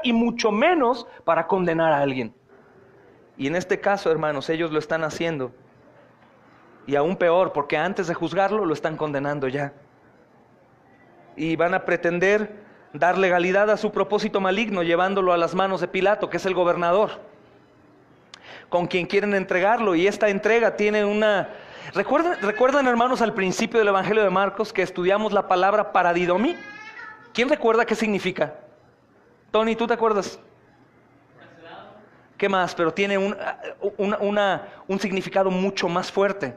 y mucho menos para condenar a alguien. Y en este caso, hermanos, ellos lo están haciendo. Y aún peor, porque antes de juzgarlo, lo están condenando ya. Y van a pretender dar legalidad a su propósito maligno, llevándolo a las manos de Pilato, que es el gobernador, con quien quieren entregarlo. Y esta entrega tiene una... ¿Recuerdan, hermanos, al principio del Evangelio de Marcos, que estudiamos la palabra paradidomi? ¿Quién recuerda qué significa? Tony, ¿tú te acuerdas? ¿Qué más? Pero tiene un significado mucho más fuerte.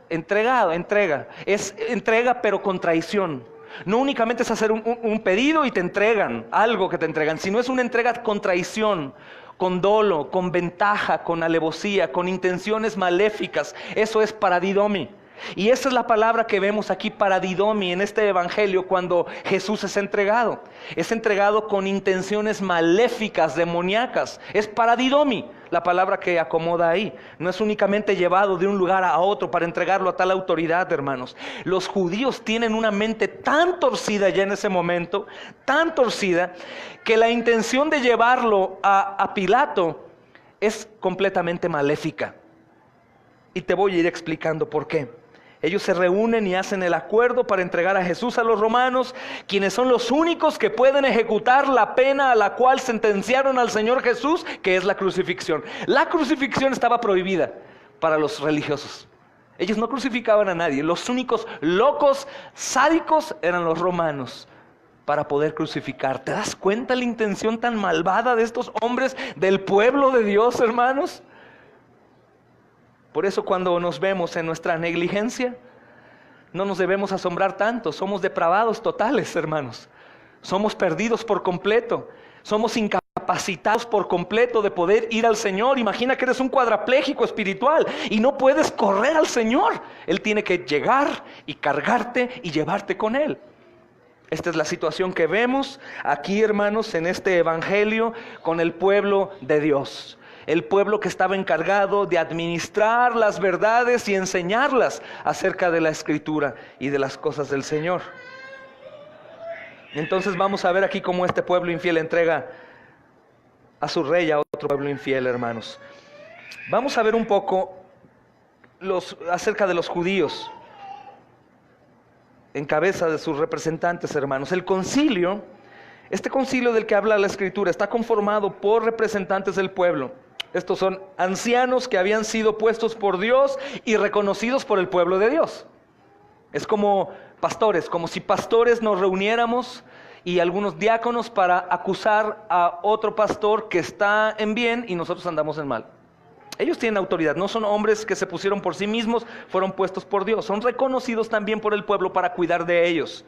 Entrega. Es entrega pero con traición. No únicamente es hacer un pedido y te entregan algo que te entregan, sino es una entrega con traición, con dolo, con ventaja, con alevosía, con intenciones maléficas. Eso es paradidomi. Y esa es la palabra que vemos aquí, paradidomi, en este evangelio cuando Jesús es entregado. Es entregado con intenciones maléficas, demoníacas. Es paradidomi la palabra que acomoda ahí. No es únicamente llevado de un lugar a otro para entregarlo a tal autoridad, hermanos. Los judíos tienen una mente tan torcida ya en ese momento, tan torcida, que la intención de llevarlo a Pilato es completamente maléfica. Y te voy a ir explicando por qué. Ellos se reúnen y hacen el acuerdo para entregar a Jesús a los romanos, quienes son los únicos que pueden ejecutar la pena a la cual sentenciaron al Señor Jesús, que es la crucifixión. La crucifixión estaba prohibida para los religiosos. Ellos no crucificaban a nadie. Los únicos locos, sádicos eran los romanos para poder crucificar. ¿Te das cuenta la intención tan malvada de estos hombres del pueblo de Dios, hermanos? Por eso cuando nos vemos en nuestra negligencia, no nos debemos asombrar tanto. Somos depravados totales, hermanos. Somos perdidos por completo. Somos incapacitados por completo de poder ir al Señor. Imagina que eres un cuadrapléjico espiritual y no puedes correr al Señor. Él tiene que llegar y cargarte y llevarte con Él. Esta es la situación que vemos aquí, hermanos, en este evangelio con el pueblo de Dios. El pueblo que estaba encargado de administrar las verdades y enseñarlas acerca de la Escritura y de las cosas del Señor. Entonces vamos a ver aquí cómo este pueblo infiel entrega a su rey a otro pueblo infiel, hermanos. Vamos a ver un poco acerca de los judíos, en cabeza de sus representantes, hermanos. El concilio, este concilio del que habla la Escritura, está conformado por representantes del pueblo. Estos son ancianos que habían sido puestos por Dios y reconocidos por el pueblo de Dios. Es como pastores, como si pastores nos reuniéramos y algunos diáconos para acusar a otro pastor que está en bien y nosotros andamos en mal. Ellos tienen autoridad, no son hombres que se pusieron por sí mismos, fueron puestos por Dios. Son reconocidos también por el pueblo para cuidar de ellos,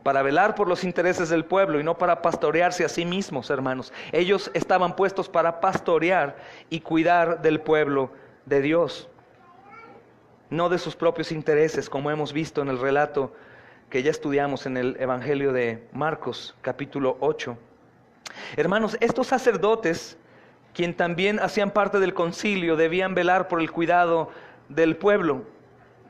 para velar por los intereses del pueblo y no para pastorearse a sí mismos, hermanos. Ellos estaban puestos para pastorear y cuidar del pueblo de Dios, no de sus propios intereses, como hemos visto en el relato que ya estudiamos en el Evangelio de Marcos, capítulo 8. Hermanos, estos sacerdotes, quien también hacían parte del concilio, debían velar por el cuidado del pueblo.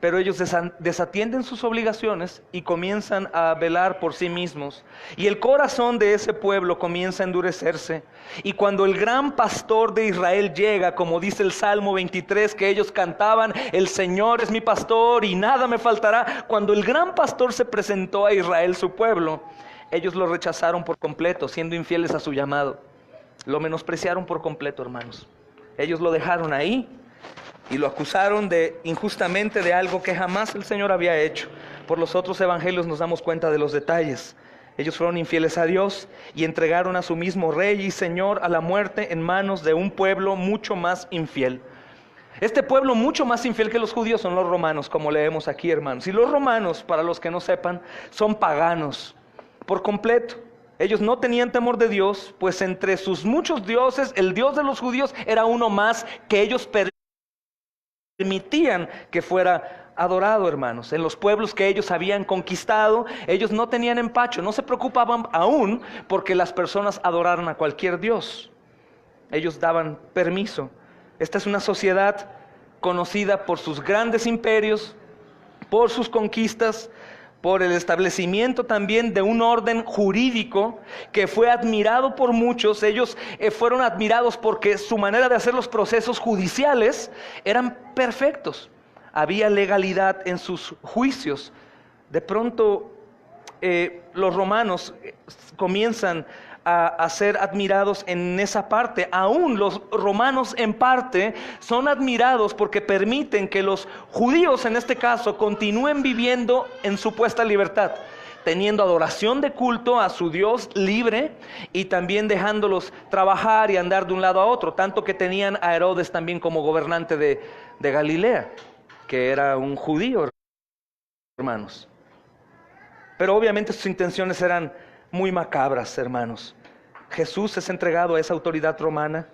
Pero ellos desatienden sus obligaciones y comienzan a velar por sí mismos. Y el corazón de ese pueblo comienza a endurecerse. Y cuando el gran pastor de Israel llega, como dice el Salmo 23, que ellos cantaban, el Señor es mi pastor y nada me faltará. Cuando el gran pastor se presentó a Israel, su pueblo, ellos lo rechazaron por completo, siendo infieles a su llamado. Lo menospreciaron por completo, hermanos. Ellos lo dejaron ahí y lo acusaron injustamente de algo que jamás el Señor había hecho. Por los otros evangelios nos damos cuenta de los detalles. Ellos fueron infieles a Dios y entregaron a su mismo Rey y Señor a la muerte en manos de un pueblo mucho más infiel. Este pueblo mucho más infiel que los judíos son los romanos, como leemos aquí, hermanos. Y los romanos, para los que no sepan, son paganos por completo. Ellos no tenían temor de Dios, pues entre sus muchos dioses, el Dios de los judíos era uno más que ellos permitían que fuera adorado, hermanos. En los pueblos que ellos habían conquistado, ellos no tenían empacho, no se preocupaban aún porque las personas adoraran a cualquier dios. Ellos daban permiso. Esta es una sociedad conocida por sus grandes imperios, por sus conquistas, por el establecimiento también de un orden jurídico que fue admirado por muchos. Ellos fueron admirados porque su manera de hacer los procesos judiciales eran perfectos. Había legalidad en sus juicios. De pronto los romanos comienzan a ser admirados en esa parte. Aún los romanos en parte son admirados porque permiten que los judíos, en este caso, continúen viviendo en supuesta libertad, teniendo adoración de culto a su Dios libre y también dejándolos trabajar y andar de un lado a otro, tanto que tenían a Herodes también como gobernante de Galilea, que era un judío, hermanos. Pero obviamente sus intenciones eran muy macabras, hermanos. Jesús es entregado a esa autoridad romana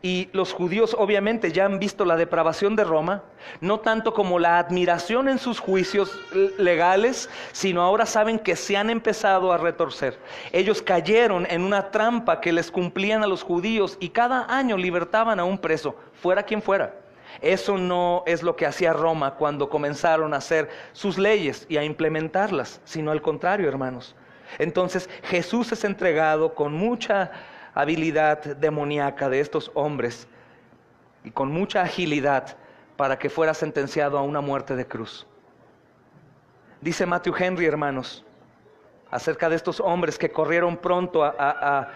y los judíos obviamente ya han visto la depravación de Roma, no tanto como la admiración en sus juicios legales, sino ahora saben que se han empezado a retorcer. Ellos cayeron en una trampa que les cumplían a los judíos y cada año libertaban a un preso, fuera quien fuera. Eso no es lo que hacía Roma cuando comenzaron a hacer sus leyes y a implementarlas, sino al contrario, hermanos. Entonces Jesús es entregado con mucha habilidad demoníaca de estos hombres y con mucha agilidad para que fuera sentenciado a una muerte de cruz. Dice Matthew Henry, hermanos, acerca de estos hombres que corrieron pronto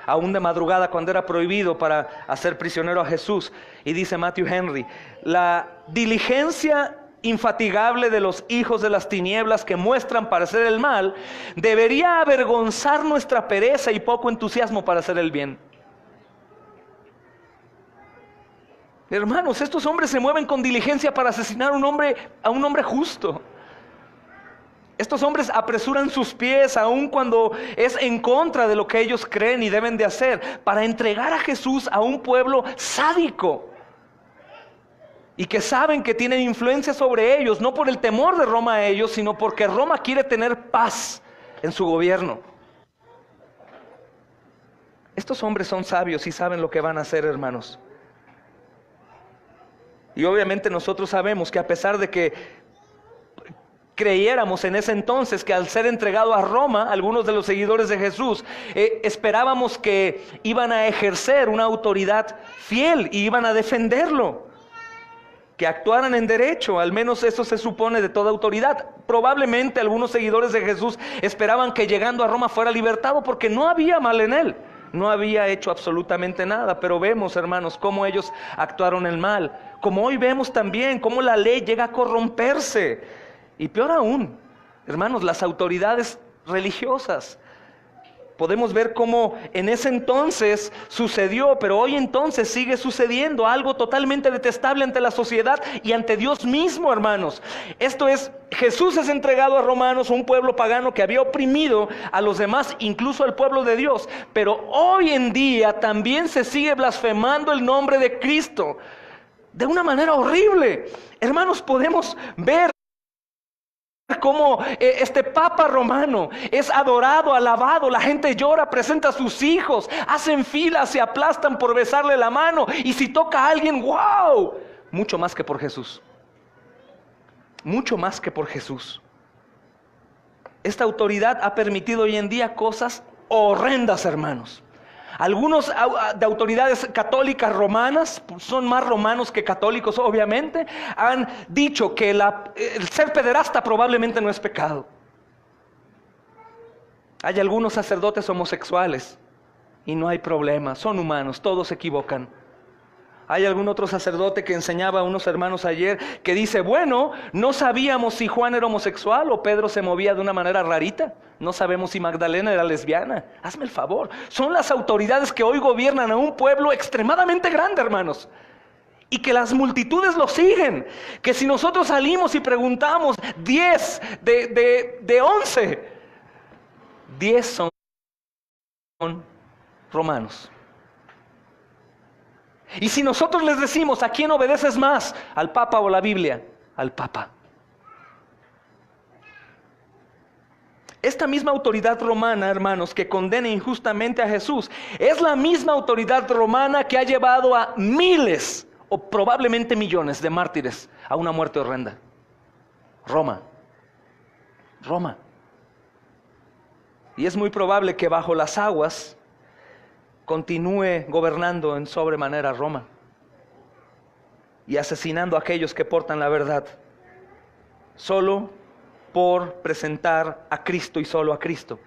aún de madrugada cuando era prohibido para hacer prisionero a Jesús. Y dice Matthew Henry: la diligencia infatigable de los hijos de las tinieblas que muestran para hacer el mal debería avergonzar nuestra pereza y poco entusiasmo para hacer el bien. Hermanos, estos hombres se mueven con diligencia para asesinar a un hombre justo. Estos hombres apresuran sus pies aun cuando es en contra de lo que ellos creen y deben de hacer, para entregar a Jesús a un pueblo sádico y que saben que tienen influencia sobre ellos, no por el temor de Roma a ellos, sino porque Roma quiere tener paz en su gobierno. Estos hombres son sabios y saben lo que van a hacer, hermanos. Y obviamente nosotros sabemos que a pesar de que creyéramos en ese entonces que al ser entregado a Roma, algunos de los seguidores de Jesús esperábamos que iban a ejercer una autoridad fiel y iban a defenderlo, que actuaran en derecho, al menos eso se supone de toda autoridad. Probablemente algunos seguidores de Jesús esperaban que llegando a Roma fuera libertado porque no había mal en él, no había hecho absolutamente nada. Pero vemos, hermanos, cómo ellos actuaron en mal, como hoy vemos también cómo la ley llega a corromperse. Y peor aún, hermanos, las autoridades religiosas. Podemos ver cómo en ese entonces sucedió, pero hoy entonces sigue sucediendo algo totalmente detestable ante la sociedad y ante Dios mismo, hermanos. Esto es, Jesús es entregado a romanos, un pueblo pagano que había oprimido a los demás, incluso al pueblo de Dios. Pero hoy en día también se sigue blasfemando el nombre de Cristo de una manera horrible. Hermanos, podemos ver cómo este papa romano es adorado, alabado, la gente llora, presenta a sus hijos, hacen filas, se aplastan por besarle la mano, y si toca a alguien, ¡wow! Mucho más que por Jesús. Mucho más que por Jesús. Esta autoridad ha permitido hoy en día cosas horrendas, hermanos. Algunos de autoridades católicas romanas, son más romanos que católicos obviamente, han dicho que el ser pederasta probablemente no es pecado. Hay algunos sacerdotes homosexuales y no hay problema, son humanos, todos se equivocan. Hay algún otro sacerdote que enseñaba a unos hermanos ayer que dice, bueno, no sabíamos si Juan era homosexual o Pedro se movía de una manera rarita. No sabemos si Magdalena era lesbiana. Hazme el favor. Son las autoridades que hoy gobiernan a un pueblo extremadamente grande, hermanos. Y que las multitudes lo siguen. Que si nosotros salimos y preguntamos 10 de 11, 10 son romanos. Y si nosotros les decimos, ¿a quién obedeces más? ¿Al Papa o la Biblia? Al Papa. Esta misma autoridad romana, hermanos, que condena injustamente a Jesús, es la misma autoridad romana que ha llevado a miles o probablemente millones de mártires a una muerte horrenda. Roma. Y es muy probable que bajo las aguas continúe gobernando en sobremanera Roma y asesinando a aquellos que portan la verdad, solo por presentar a Cristo y solo a Cristo.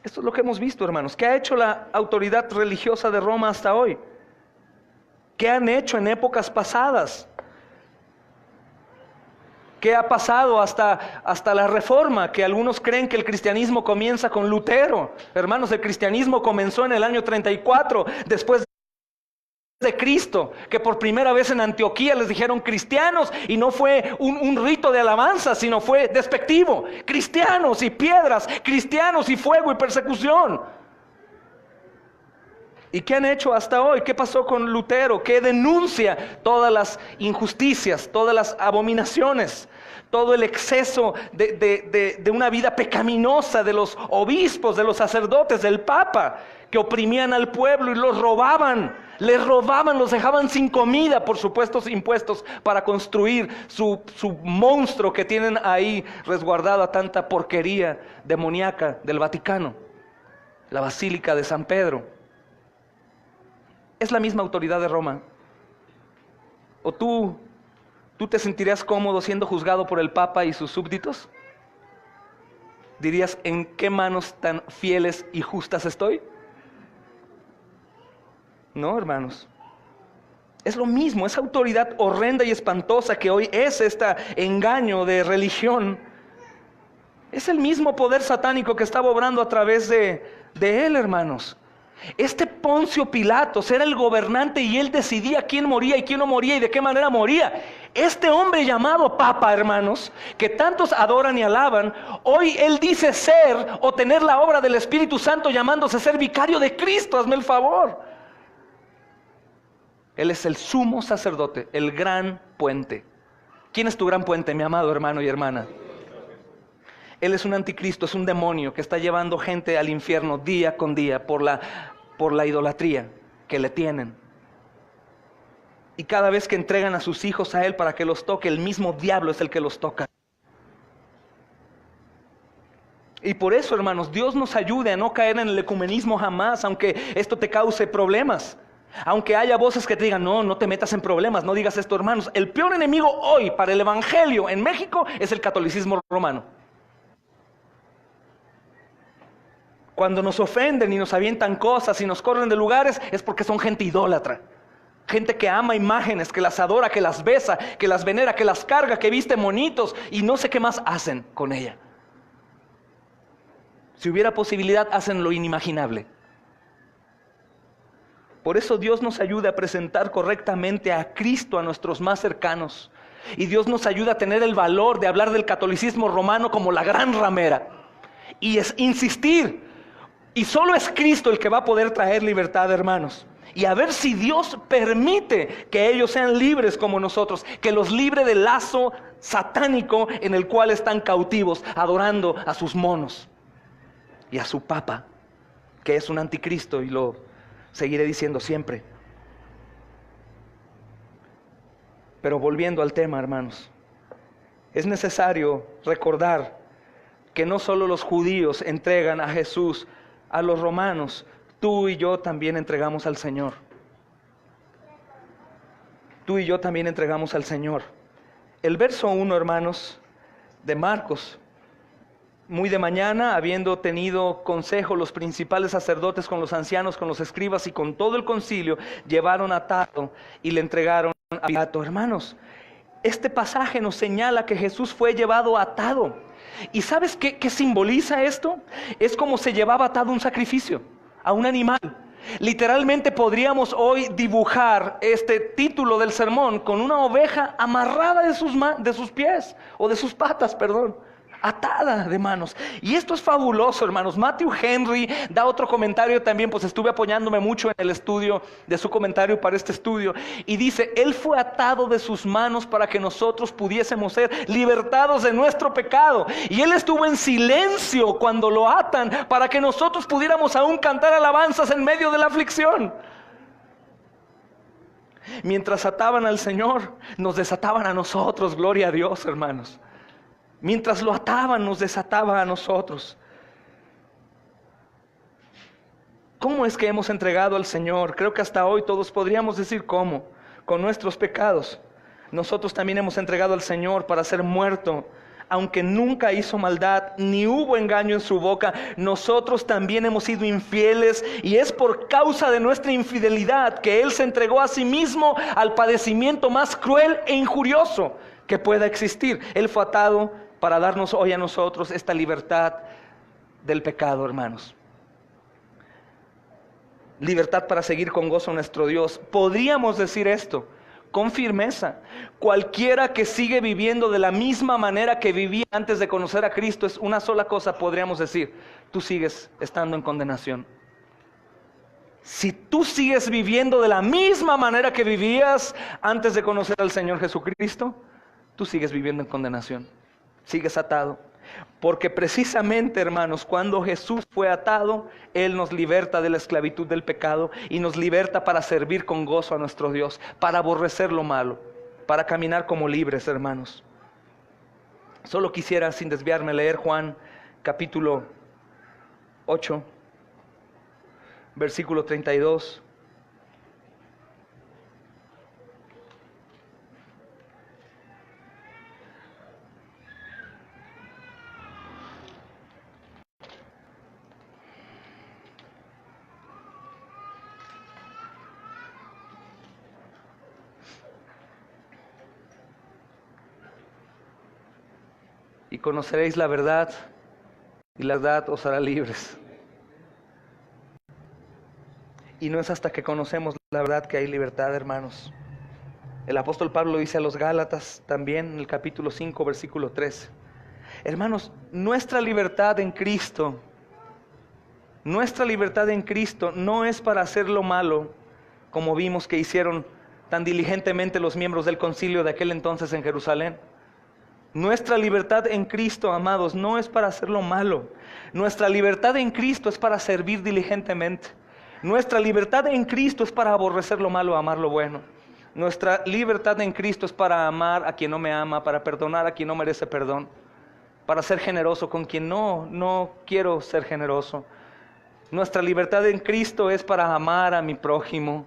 Esto es lo que hemos visto, hermanos. ¿Qué ha hecho la autoridad religiosa de Roma hasta hoy? ¿Qué han hecho en épocas pasadas? ¿Qué ha pasado hasta la Reforma? Que algunos creen que el cristianismo comienza con Lutero. Hermanos, el cristianismo comenzó en el año 34, después de Cristo, que por primera vez en Antioquía les dijeron cristianos, y no fue un rito de alabanza, sino fue despectivo. Cristianos y piedras, cristianos y fuego y persecución. ¿Y qué han hecho hasta hoy? ¿Qué pasó con Lutero? Que denuncia todas las injusticias, todas las abominaciones, todo el exceso de una vida pecaminosa de los obispos, de los sacerdotes, del Papa, que oprimían al pueblo y los robaban, les robaban, los dejaban sin comida por supuestos impuestos para construir su monstruo que tienen ahí resguardado a tanta porquería demoníaca del Vaticano, la Basílica de San Pedro. Es la misma autoridad de Roma. ¿O tú te sentirías cómodo siendo juzgado por el Papa y sus súbditos? ¿Dirías, en qué manos tan fieles y justas estoy? No, hermanos. Es lo mismo, esa autoridad horrenda y espantosa que hoy es este engaño de religión. Es el mismo poder satánico que estaba obrando a través de él, hermanos. Este Poncio Pilatos era el gobernante y él decidía quién moría y quién no moría y de qué manera moría. Este hombre llamado Papa, hermanos, que tantos adoran y alaban, hoy él dice ser o tener la obra del Espíritu Santo, llamándose ser vicario de Cristo. Hazme el favor. Él es el sumo sacerdote, el gran puente. ¿Quién es tu gran puente, mi amado hermano y hermana? Él es un anticristo, es un demonio que está llevando gente al infierno día con día por la idolatría que le tienen. Y cada vez que entregan a sus hijos a él para que los toque, el mismo diablo es el que los toca. Y por eso, hermanos, Dios nos ayude a no caer en el ecumenismo jamás, aunque esto te cause problemas. Aunque haya voces que te digan, no te metas en problemas, no digas esto, hermanos. El peor enemigo hoy para el evangelio en México es el catolicismo romano. Cuando nos ofenden y nos avientan cosas y nos corren de lugares, es porque son gente idólatra. Gente que ama imágenes, que las adora, que las besa, que las venera, que las carga, que viste monitos y no sé qué más hacen con ella. Si hubiera posibilidad, hacen lo inimaginable. Por eso Dios nos ayuda a presentar correctamente a Cristo a nuestros más cercanos. Y Dios nos ayuda a tener el valor de hablar del catolicismo romano como la gran ramera. Y es insistir. Y solo es Cristo el que va a poder traer libertad, hermanos. Y a ver si Dios permite que ellos sean libres como nosotros, que los libre del lazo satánico en el cual están cautivos, adorando a sus monos y a su papa, que es un anticristo, y lo seguiré diciendo siempre. Pero volviendo al tema, hermanos, es necesario recordar que no solo los judíos entregan a Jesús a los romanos, tú y yo también entregamos al Señor. Tú y yo también entregamos al Señor. El verso 1, hermanos, de Marcos. Muy de mañana, habiendo tenido consejo los principales sacerdotes con los ancianos, con los escribas y con todo el concilio, llevaron atado y le entregaron a Pilato. Hermanos, este pasaje nos señala que Jesús fue llevado atado. ¿Y sabes qué simboliza esto? Es como se llevaba atado un sacrificio a un animal. Literalmente podríamos hoy dibujar este título del sermón con una oveja amarrada de sus pies, o de sus patas, perdón, atada de manos. Y esto es fabuloso, hermanos. Matthew Henry da otro comentario también, pues estuve apoyándome mucho en el estudio de su comentario para este estudio, y dice: él fue atado de sus manos para que nosotros pudiésemos ser libertados de nuestro pecado, y él estuvo en silencio cuando lo atan para que nosotros pudiéramos aún cantar alabanzas en medio de la aflicción. Mientras ataban al Señor, nos desataban a nosotros. Gloria a Dios, hermanos. Mientras lo ataban, nos desataba a nosotros. ¿Cómo es que hemos entregado al Señor? Creo que hasta hoy todos podríamos decir cómo. Con nuestros pecados. Nosotros también hemos entregado al Señor para ser muerto. Aunque nunca hizo maldad, ni hubo engaño en su boca, nosotros también hemos sido infieles, y es por causa de nuestra infidelidad que Él se entregó a sí mismo al padecimiento más cruel e injurioso que pueda existir. Él fue atado para darnos hoy a nosotros esta libertad del pecado, hermanos. Libertad para seguir con gozo a nuestro Dios. Podríamos decir esto con firmeza: cualquiera que sigue viviendo de la misma manera que vivía antes de conocer a Cristo, es una sola cosa podríamos decir: tú sigues estando en condenación. Si tú sigues viviendo de la misma manera que vivías antes de conocer al Señor Jesucristo, tú sigues viviendo en condenación, sigues atado. Porque precisamente, hermanos, cuando Jesús fue atado, Él nos liberta de la esclavitud del pecado y nos liberta para servir con gozo a nuestro Dios, para aborrecer lo malo, para caminar como libres, hermanos. Solo quisiera, sin desviarme, leer Juan capítulo 8, versículo 32. Y conoceréis la verdad, y la verdad os hará libres. Y no es hasta que conocemos la verdad que hay libertad, hermanos. El apóstol Pablo dice a los Gálatas también en el capítulo 5, versículo 13. Hermanos, nuestra libertad en Cristo no es para hacer lo malo, como vimos que hicieron tan diligentemente los miembros del concilio de aquel entonces en Jerusalén. Nuestra libertad en Cristo, amados, no es para hacer lo malo. Nuestra libertad en Cristo es para servir diligentemente. Nuestra libertad en Cristo es para aborrecer lo malo, amar lo bueno. Nuestra libertad en Cristo es para amar a quien no me ama, para perdonar a quien no merece perdón, para ser generoso con quien no quiero ser generoso. Nuestra libertad en Cristo es para amar a mi prójimo.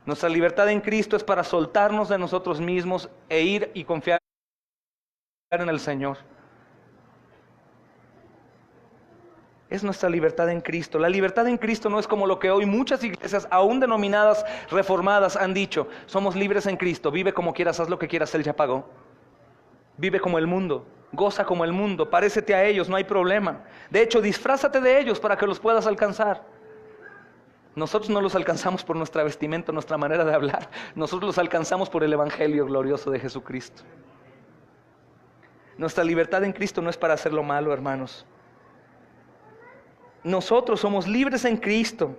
Nuestra libertad en Cristo es para soltarnos de nosotros mismos e ir y confiar en el Señor. Es nuestra libertad en Cristo. La libertad en Cristo no es como lo que hoy muchas iglesias, aún denominadas reformadas, han dicho: somos libres en Cristo, vive como quieras, haz lo que quieras, Él ya pagó. Vive como el mundo, goza como el mundo, parécete a ellos, no hay problema. De hecho, disfrázate de ellos para que los puedas alcanzar. Nosotros no los alcanzamos por nuestra vestimenta, nuestra manera de hablar. Nosotros los alcanzamos por el evangelio glorioso de Jesucristo. Nuestra libertad en Cristo no es para hacer lo malo, hermanos. Nosotros somos libres en Cristo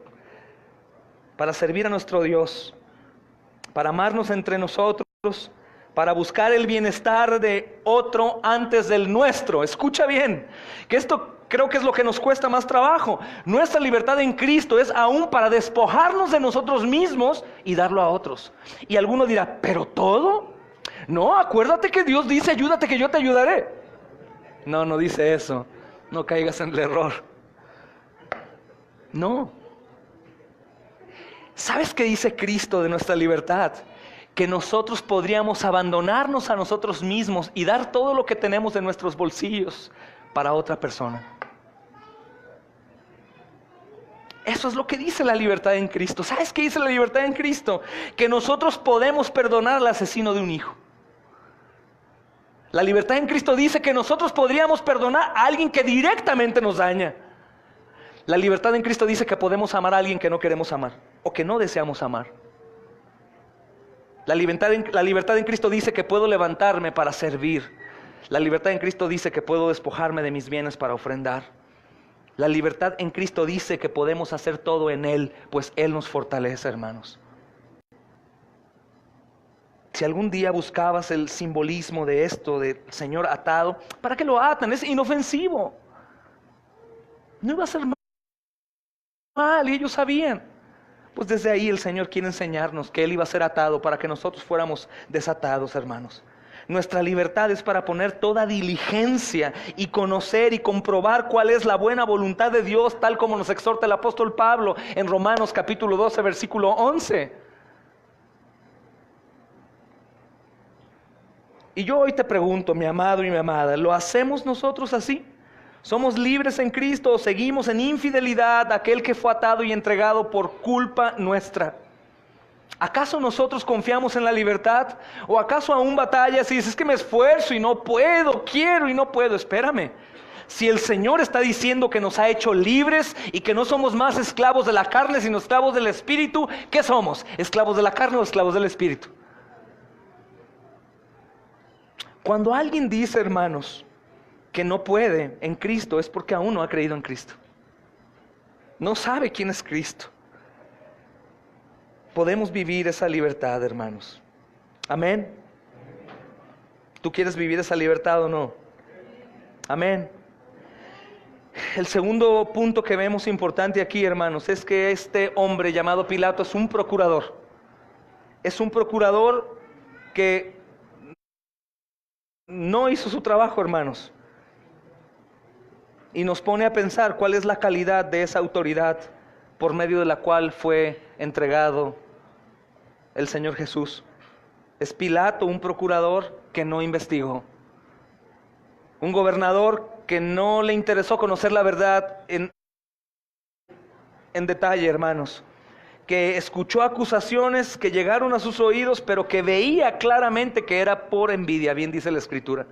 para servir a nuestro Dios, para amarnos entre nosotros, para buscar el bienestar de otro antes del nuestro. Escucha bien, que esto creo que es lo que nos cuesta más trabajo. Nuestra libertad en Cristo es aún para despojarnos de nosotros mismos y darlo a otros. Y alguno dirá: ¿pero todo? No, acuérdate que Dios dice: ayúdate que yo te ayudaré. No dice eso. No caigas en el error. No. ¿Sabes qué dice Cristo de nuestra libertad? Que nosotros podríamos abandonarnos a nosotros mismos y dar todo lo que tenemos de nuestros bolsillos para otra persona. Eso es lo que dice la libertad en Cristo. ¿Sabes qué dice la libertad en Cristo? Que nosotros podemos perdonar al asesino de un hijo. La libertad en Cristo dice que nosotros podríamos perdonar a alguien que directamente nos daña. La libertad en Cristo dice que podemos amar a alguien que no queremos amar o que no deseamos amar. La libertad en Cristo dice que puedo levantarme para servir. La libertad en Cristo dice que puedo despojarme de mis bienes para ofrendar. La libertad en Cristo dice que podemos hacer todo en Él, pues Él nos fortalece, hermanos. Si algún día buscabas el simbolismo de esto, del Señor atado, ¿para qué lo atan? Es inofensivo. No iba a ser mal, y ellos sabían. Pues desde ahí el Señor quiere enseñarnos que Él iba a ser atado para que nosotros fuéramos desatados, hermanos. Nuestra libertad es para poner toda diligencia y conocer y comprobar cuál es la buena voluntad de Dios, tal como nos exhorta el apóstol Pablo en Romanos capítulo 12, versículo 11. Y yo hoy te pregunto, mi amado y mi amada, ¿lo hacemos nosotros así? ¿Somos libres en Cristo o seguimos en infidelidad a aquel que fue atado y entregado por culpa nuestra? ¿Acaso nosotros confiamos en la libertad? ¿O acaso aún batallas y dices, es que me esfuerzo y no puedo, quiero y no puedo? Espérame. Si el Señor está diciendo que nos ha hecho libres y que no somos más esclavos de la carne, sino esclavos del Espíritu, ¿qué somos? ¿Esclavos de la carne o esclavos del Espíritu? Cuando alguien dice, hermanos, que no puede en Cristo, es porque aún no ha creído en Cristo. No sabe quién es Cristo. Podemos vivir esa libertad, hermanos. Amén. ¿Tú quieres vivir esa libertad o no? Amén. El segundo punto que vemos importante aquí, hermanos, es que este hombre llamado Pilato es un procurador. Es un procurador que no hizo su trabajo, hermanos. Y nos pone a pensar cuál es la calidad de esa autoridad por medio de la cual fue entregado el Señor Jesús. Es Pilato, un procurador que no investigó. Un gobernador que no le interesó conocer la verdad en detalle, hermanos. Que escuchó acusaciones que llegaron a sus oídos, pero que veía claramente que era por envidia, bien dice la Escritura.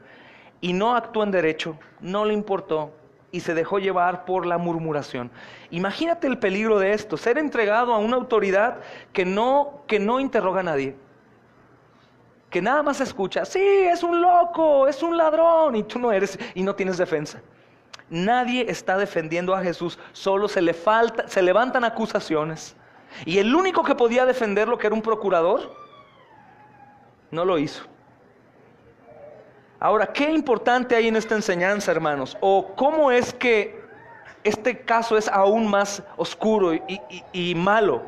Y no actuó en derecho, no le importó. Y se dejó llevar por la murmuración. Imagínate el peligro de esto, ser entregado a una autoridad que no interroga a nadie, que nada más escucha, sí, es un loco, es un ladrón, y tú no eres, y no tienes defensa. Nadie está defendiendo a Jesús, solo se levantan acusaciones, y el único que podía defenderlo, que era un procurador, no lo hizo. Ahora, ¿qué importante hay en esta enseñanza, hermanos? ¿O cómo es que este caso es aún más oscuro y malo?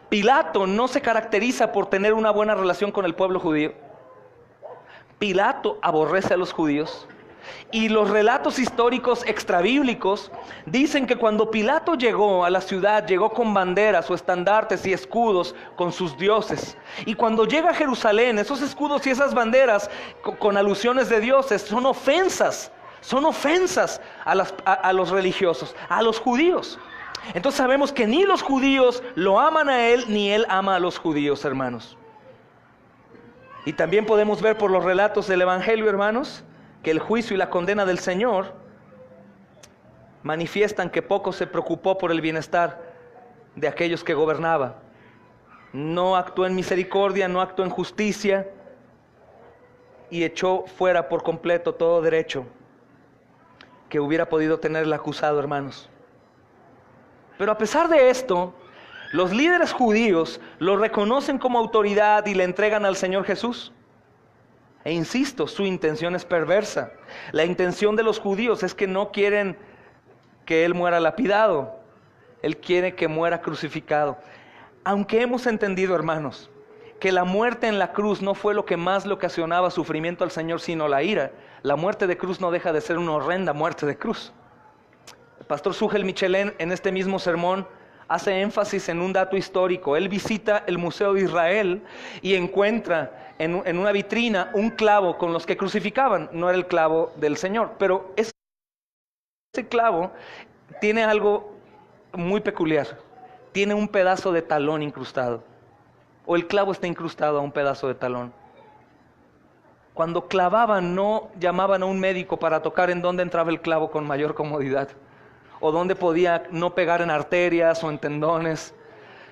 Pilato no se caracteriza por tener una buena relación con el pueblo judío. Pilato aborrece a los judíos. Y los relatos históricos extrabíblicos dicen que cuando Pilato llegó a la ciudad, llegó con banderas o estandartes y escudos con sus dioses. Y cuando llega a Jerusalén, esos escudos y esas banderas con alusiones de dioses son ofensas a los religiosos, a los judíos. Entonces sabemos que ni los judíos lo aman a él, ni él ama a los judíos, hermanos. Y también podemos ver por los relatos del Evangelio, hermanos, que el juicio y la condena del Señor manifiestan que poco se preocupó por el bienestar de aquellos que gobernaba. No actuó en misericordia, no actuó en justicia y echó fuera por completo todo derecho que hubiera podido tener el acusado, hermanos. Pero a pesar de esto, los líderes judíos lo reconocen como autoridad y le entregan al Señor Jesús. E insisto, su intención es perversa. La intención de los judíos es que no quieren que Él muera lapidado. Él quiere que muera crucificado. Aunque hemos entendido, hermanos, que la muerte en la cruz no fue lo que más le ocasionaba sufrimiento al Señor, sino la ira. La muerte de cruz no deja de ser una horrenda muerte de cruz. El pastor Sugel Michelén en este mismo sermón hace énfasis en un dato histórico. Él visita el Museo de Israel y encuentra en una vitrina un clavo con los que crucificaban. No era el clavo del Señor, pero ese clavo tiene algo muy peculiar. Tiene un pedazo de talón incrustado, o el clavo está incrustado a un pedazo de talón. Cuando clavaban, no llamaban a un médico para tocar en dónde entraba el clavo con mayor comodidad, o dónde podía no pegar en arterias o en tendones.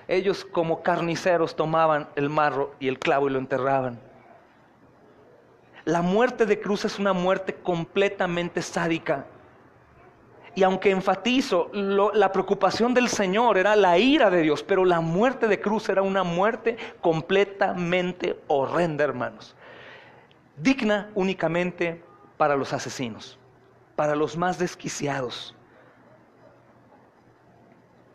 Ellos, como carniceros, tomaban el marro y el clavo y lo enterraban. La muerte de cruz es una muerte completamente sádica. Y aunque enfatizo, la preocupación del Señor era la ira de Dios, pero la muerte de cruz era una muerte completamente horrenda, hermanos. Digna únicamente para los asesinos, para los más desquiciados.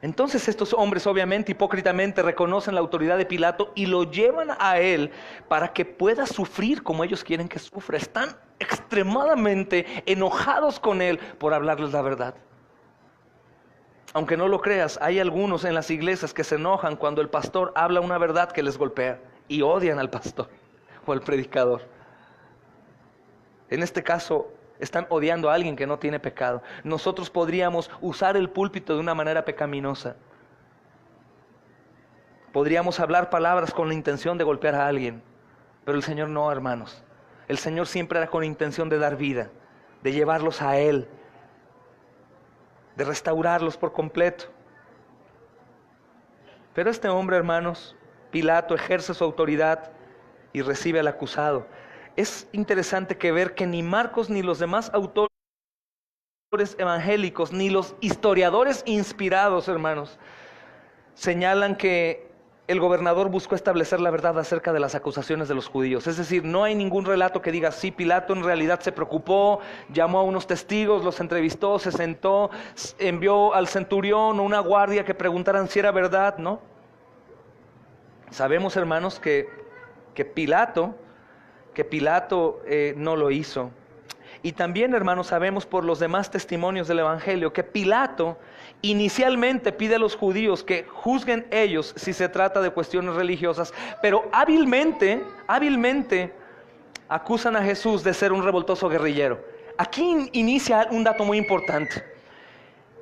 Entonces estos hombres obviamente hipócritamente reconocen la autoridad de Pilato y lo llevan a él para que pueda sufrir como ellos quieren que sufra. Están extremadamente enojados con él por hablarles la verdad. Aunque no lo creas, hay algunos en las iglesias que se enojan cuando el pastor habla una verdad que les golpea y odian al pastor o al predicador. En este caso, están odiando a alguien que no tiene pecado. Nosotros podríamos usar el púlpito de una manera pecaminosa. Podríamos hablar palabras con la intención de golpear a alguien. Pero el Señor no, hermanos. El Señor siempre era con intención de dar vida, de llevarlos a Él, de restaurarlos por completo. Pero este hombre, hermanos, Pilato, ejerce su autoridad y recibe al acusado. Es interesante que ver que ni Marcos ni los demás autores evangélicos, ni los historiadores inspirados, hermanos, señalan que el gobernador buscó establecer la verdad acerca de las acusaciones de los judíos. Es decir, no hay ningún relato que diga, sí, Pilato en realidad se preocupó, llamó a unos testigos, los entrevistó, se sentó, envió al centurión o una guardia que preguntaran si era verdad, ¿no? Sabemos, hermanos, que Pilato no lo hizo. Y también, hermanos, sabemos por los demás testimonios del Evangelio que Pilato inicialmente pide a los judíos que juzguen ellos si se trata de cuestiones religiosas, pero hábilmente acusan a Jesús de ser un revoltoso guerrillero. Aquí inicia un dato muy importante.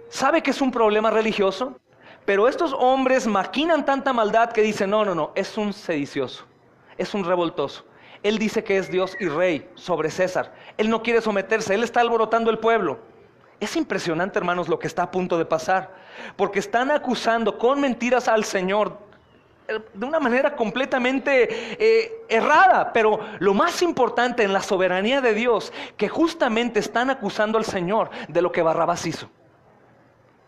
¿Sabe que es un problema religioso? Pero estos hombres maquinan tanta maldad que dicen, no, es un sedicioso, es un revoltoso. Él dice que es Dios y rey sobre César. Él no quiere someterse, él está alborotando el pueblo. Es impresionante, hermanos, lo que está a punto de pasar. Porque están acusando con mentiras al Señor de una manera completamente errada. Pero lo más importante en la soberanía de Dios, que justamente están acusando al Señor de lo que Barrabás hizo.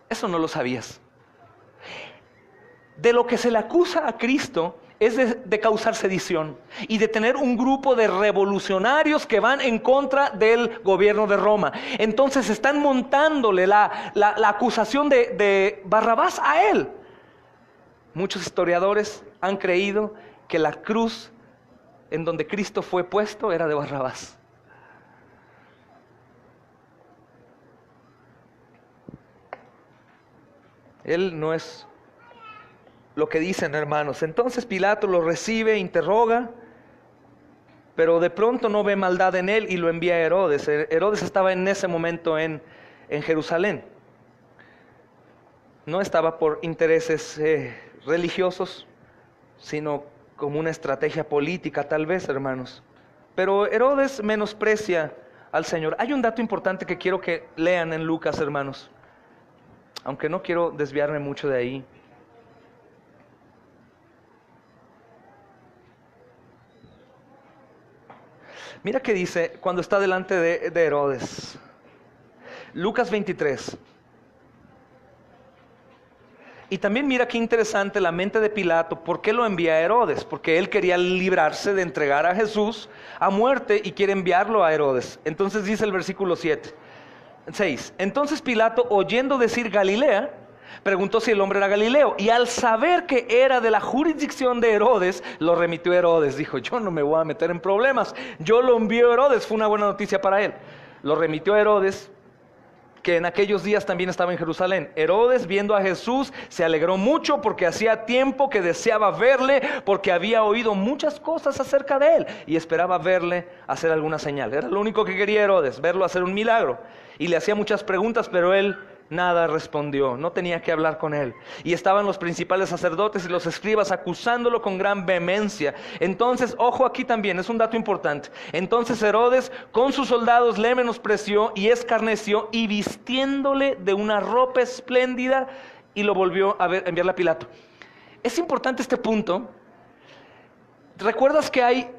Eso no lo sabías. De lo que se le acusa a Cristo es de causar sedición y de tener un grupo de revolucionarios que van en contra del gobierno de Roma. Entonces están montándole la acusación de Barrabás a él. Muchos historiadores han creído que la cruz en donde Cristo fue puesto era de Barrabás. Él no es lo que dicen, hermanos. Entonces Pilato lo recibe, interroga, pero de pronto no ve maldad en él y lo envía a Herodes. Herodes estaba en ese momento en Jerusalén. No estaba por intereses religiosos, sino como una estrategia política tal vez, hermanos. Pero Herodes menosprecia al Señor. Hay un dato importante que quiero que lean en Lucas, hermanos, aunque no quiero desviarme mucho de ahí. Mira qué dice cuando está delante de Herodes. Lucas 23. Y también mira qué interesante la mente de Pilato. ¿Por qué lo envía a Herodes? Porque él quería librarse de entregar a Jesús a muerte y quiere enviarlo a Herodes. Entonces dice el versículo 6. Entonces Pilato, oyendo decir Galilea, preguntó si el hombre era Galileo, y al saber que era de la jurisdicción de Herodes, lo remitió a Herodes. Dijo, yo no me voy a meter en problemas, yo lo envío a Herodes. Fue una buena noticia para él. Lo remitió a Herodes, que en aquellos días también estaba en Jerusalén. Herodes, viendo a Jesús, se alegró mucho porque hacía tiempo que deseaba verle, porque había oído muchas cosas acerca de él y esperaba verle hacer alguna señal. Era lo único que quería Herodes, verlo hacer un milagro. Y le hacía muchas preguntas, pero él nada respondió, no tenía que hablar con él. Y estaban los principales sacerdotes y los escribas acusándolo con gran vehemencia. Entonces, ojo aquí también, es un dato importante. Entonces Herodes con sus soldados le menospreció y escarneció, y vistiéndole de una ropa espléndida, y lo volvió a enviarle a Pilato. Es importante este punto. ¿Recuerdas que hay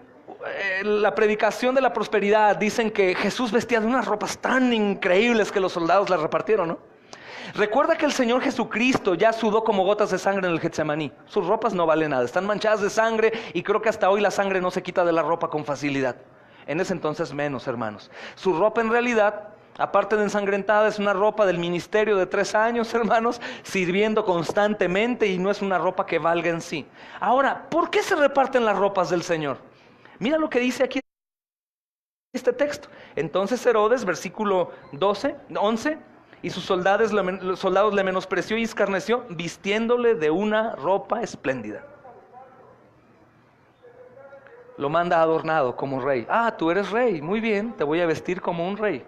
la predicación de la prosperidad? Dicen que Jesús vestía de unas ropas tan increíbles que los soldados las repartieron, ¿no? Recuerda que el Señor Jesucristo ya sudó como gotas de sangre en el Getsemaní. Sus ropas no valen nada, están manchadas de sangre, y creo que hasta hoy la sangre no se quita de la ropa con facilidad. En ese entonces menos, hermanos. Su ropa en realidad Aparte de ensangrentada, es una ropa del ministerio de 3 años, hermanos, sirviendo constantemente, y no es una ropa que valga en sí. Ahora, ¿por qué se reparten las ropas del Señor? Mira lo que dice aquí este texto. Entonces Herodes, versículo 11, y sus soldados le menospreció y escarneció, vistiéndole de una ropa espléndida. Lo manda adornado como rey. Ah, tú eres rey, muy bien, te voy a vestir como un rey.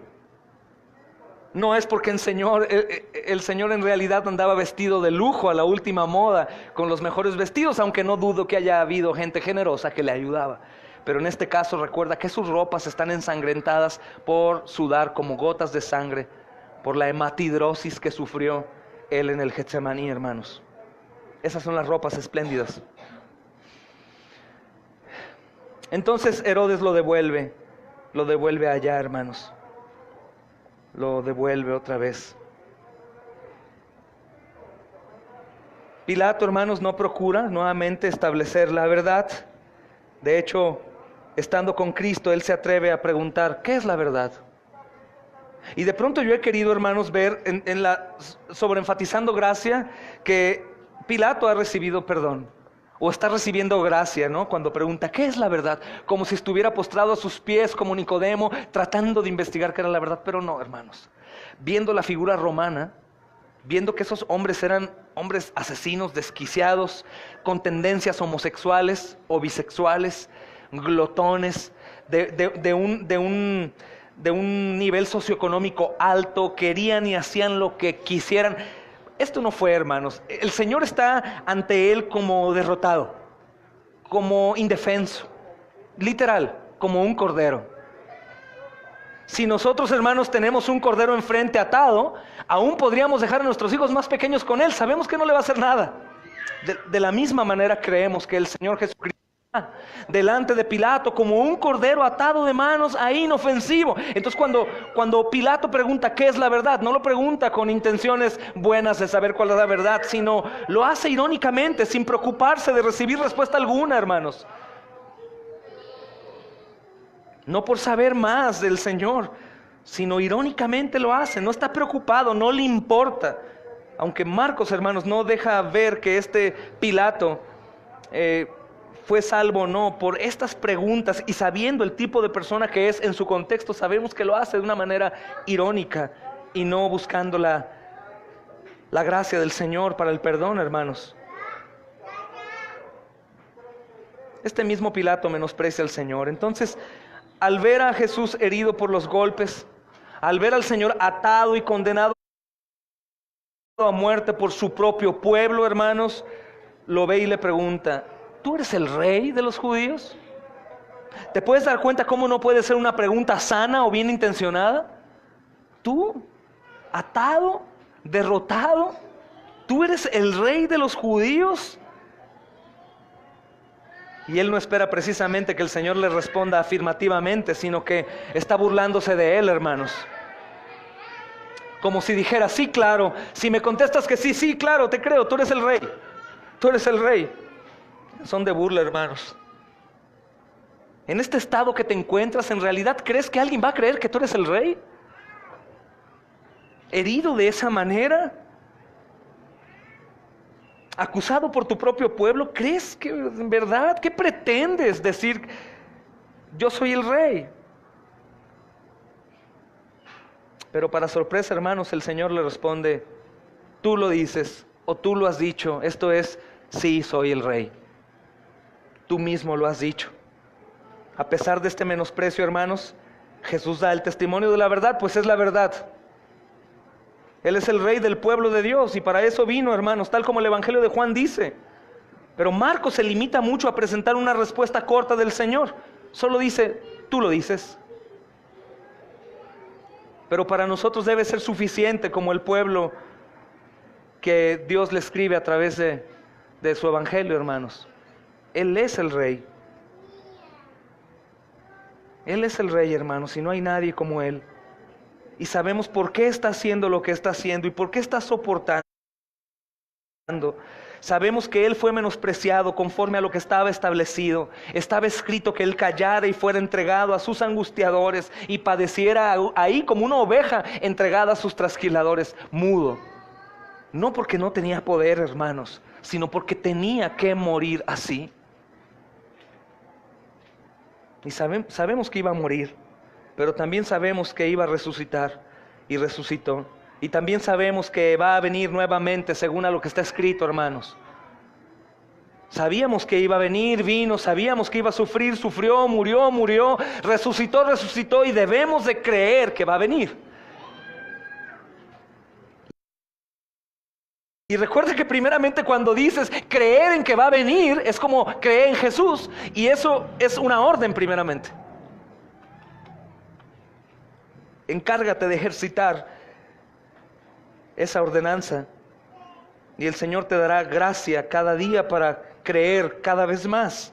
No es porque el Señor en realidad andaba vestido de lujo, a la última moda, con los mejores vestidos, aunque no dudo que haya habido gente generosa que le ayudaba. Pero en este caso recuerda que sus ropas están ensangrentadas por sudar como gotas de sangre, por la hematidrosis que sufrió él en el Getsemaní, hermanos. Esas son las ropas espléndidas. Entonces Herodes lo devuelve allá, hermanos. Lo devuelve otra vez. Pilato, hermanos, no procura nuevamente establecer la verdad. De hecho, estando con Cristo, él se atreve a preguntar, ¿qué es la verdad? Y de pronto yo he querido, hermanos, ver en la sobreenfatizando gracia, que Pilato ha recibido perdón, o está recibiendo gracia, ¿no? Cuando pregunta, ¿qué es la verdad? Como si estuviera postrado a sus pies como Nicodemo, tratando de investigar qué era la verdad. Pero no, hermanos, viendo la figura romana, viendo que esos hombres eran hombres asesinos, desquiciados, con tendencias homosexuales o bisexuales, glotones, de un nivel socioeconómico alto, querían y hacían lo que quisieran. Esto no fue, hermanos. El Señor está ante él como derrotado, como indefenso, literal, como un cordero. Si nosotros, hermanos, tenemos un cordero enfrente atado, aún podríamos dejar a nuestros hijos más pequeños con él. Sabemos que no le va a hacer nada. De la misma manera creemos que el Señor Jesucristo está delante de Pilato como un cordero atado de manos, ahí inofensivo. Entonces cuando Pilato pregunta qué es la verdad, no lo pregunta con intenciones buenas de saber cuál es la verdad, sino lo hace irónicamente, sin preocuparse de recibir respuesta alguna, hermanos. No por saber más del Señor, sino irónicamente lo hace. No está preocupado, no le importa. Aunque Marcos, hermanos, no deja ver que este Pilato fue salvo o no por estas preguntas, y sabiendo el tipo de persona que es en su contexto, sabemos que lo hace de una manera irónica y no buscando la gracia del Señor para el perdón, hermanos. Este mismo Pilato menosprecia al Señor. Entonces, al ver a Jesús herido por los golpes, al ver al Señor atado y condenado a muerte por su propio pueblo, hermanos, lo ve y le pregunta, ¿tú eres el rey de los judíos? ¿Te puedes dar cuenta cómo no puede ser una pregunta sana o bien intencionada? ¿Tú, atado, derrotado, tú eres el rey de los judíos? Y él no espera precisamente que el Señor le responda afirmativamente, sino que está burlándose de él, hermanos. Como si dijera, sí, claro, si me contestas que sí, sí, claro, te creo, tú eres el rey. Tú eres el rey. Son de burla, hermanos. En este estado que te encuentras, ¿en realidad crees que alguien va a creer que tú eres el rey? Herido de esa manera, acusado por tu propio pueblo, ¿crees que en verdad, qué pretendes decir, yo soy el rey? Pero para sorpresa, hermanos, el Señor le responde, tú lo dices, o tú lo has dicho, esto es, sí, soy el rey. Tú mismo lo has dicho. A pesar de este menosprecio, hermanos, Jesús da el testimonio de la verdad, pues es la verdad. Él es el rey del pueblo de Dios, y para eso vino, hermanos, tal como el Evangelio de Juan dice. Pero Marcos se limita mucho a presentar una respuesta corta del Señor. Solo dice, tú lo dices. Pero para nosotros debe ser suficiente, como el pueblo que Dios le escribe a través de su Evangelio, hermanos. Él es el rey. Él es el rey, hermanos, y no hay nadie como Él. Y sabemos por qué está haciendo lo que está haciendo y por qué está soportando Sabemos que Él fue menospreciado conforme a lo que estaba establecido. Estaba escrito que Él callara y fuera entregado a sus angustiadores y padeciera ahí como una oveja entregada a sus trasquiladores, mudo. No porque no tenía poder, hermanos, sino porque tenía que morir así. Y sabemos que iba a morir, pero también sabemos que iba a resucitar, y resucitó. Y también sabemos que va a venir nuevamente según a lo que está escrito, hermanos. Sabíamos que iba a venir, vino, sabíamos que iba a sufrir, sufrió, murió, resucitó y debemos de creer que va a venir. Y recuerda que primeramente cuando dices creer en que va a venir, es como creer en Jesús, y eso es una orden primeramente. Encárgate de ejercitar esa ordenanza y el Señor te dará gracia cada día para creer cada vez más.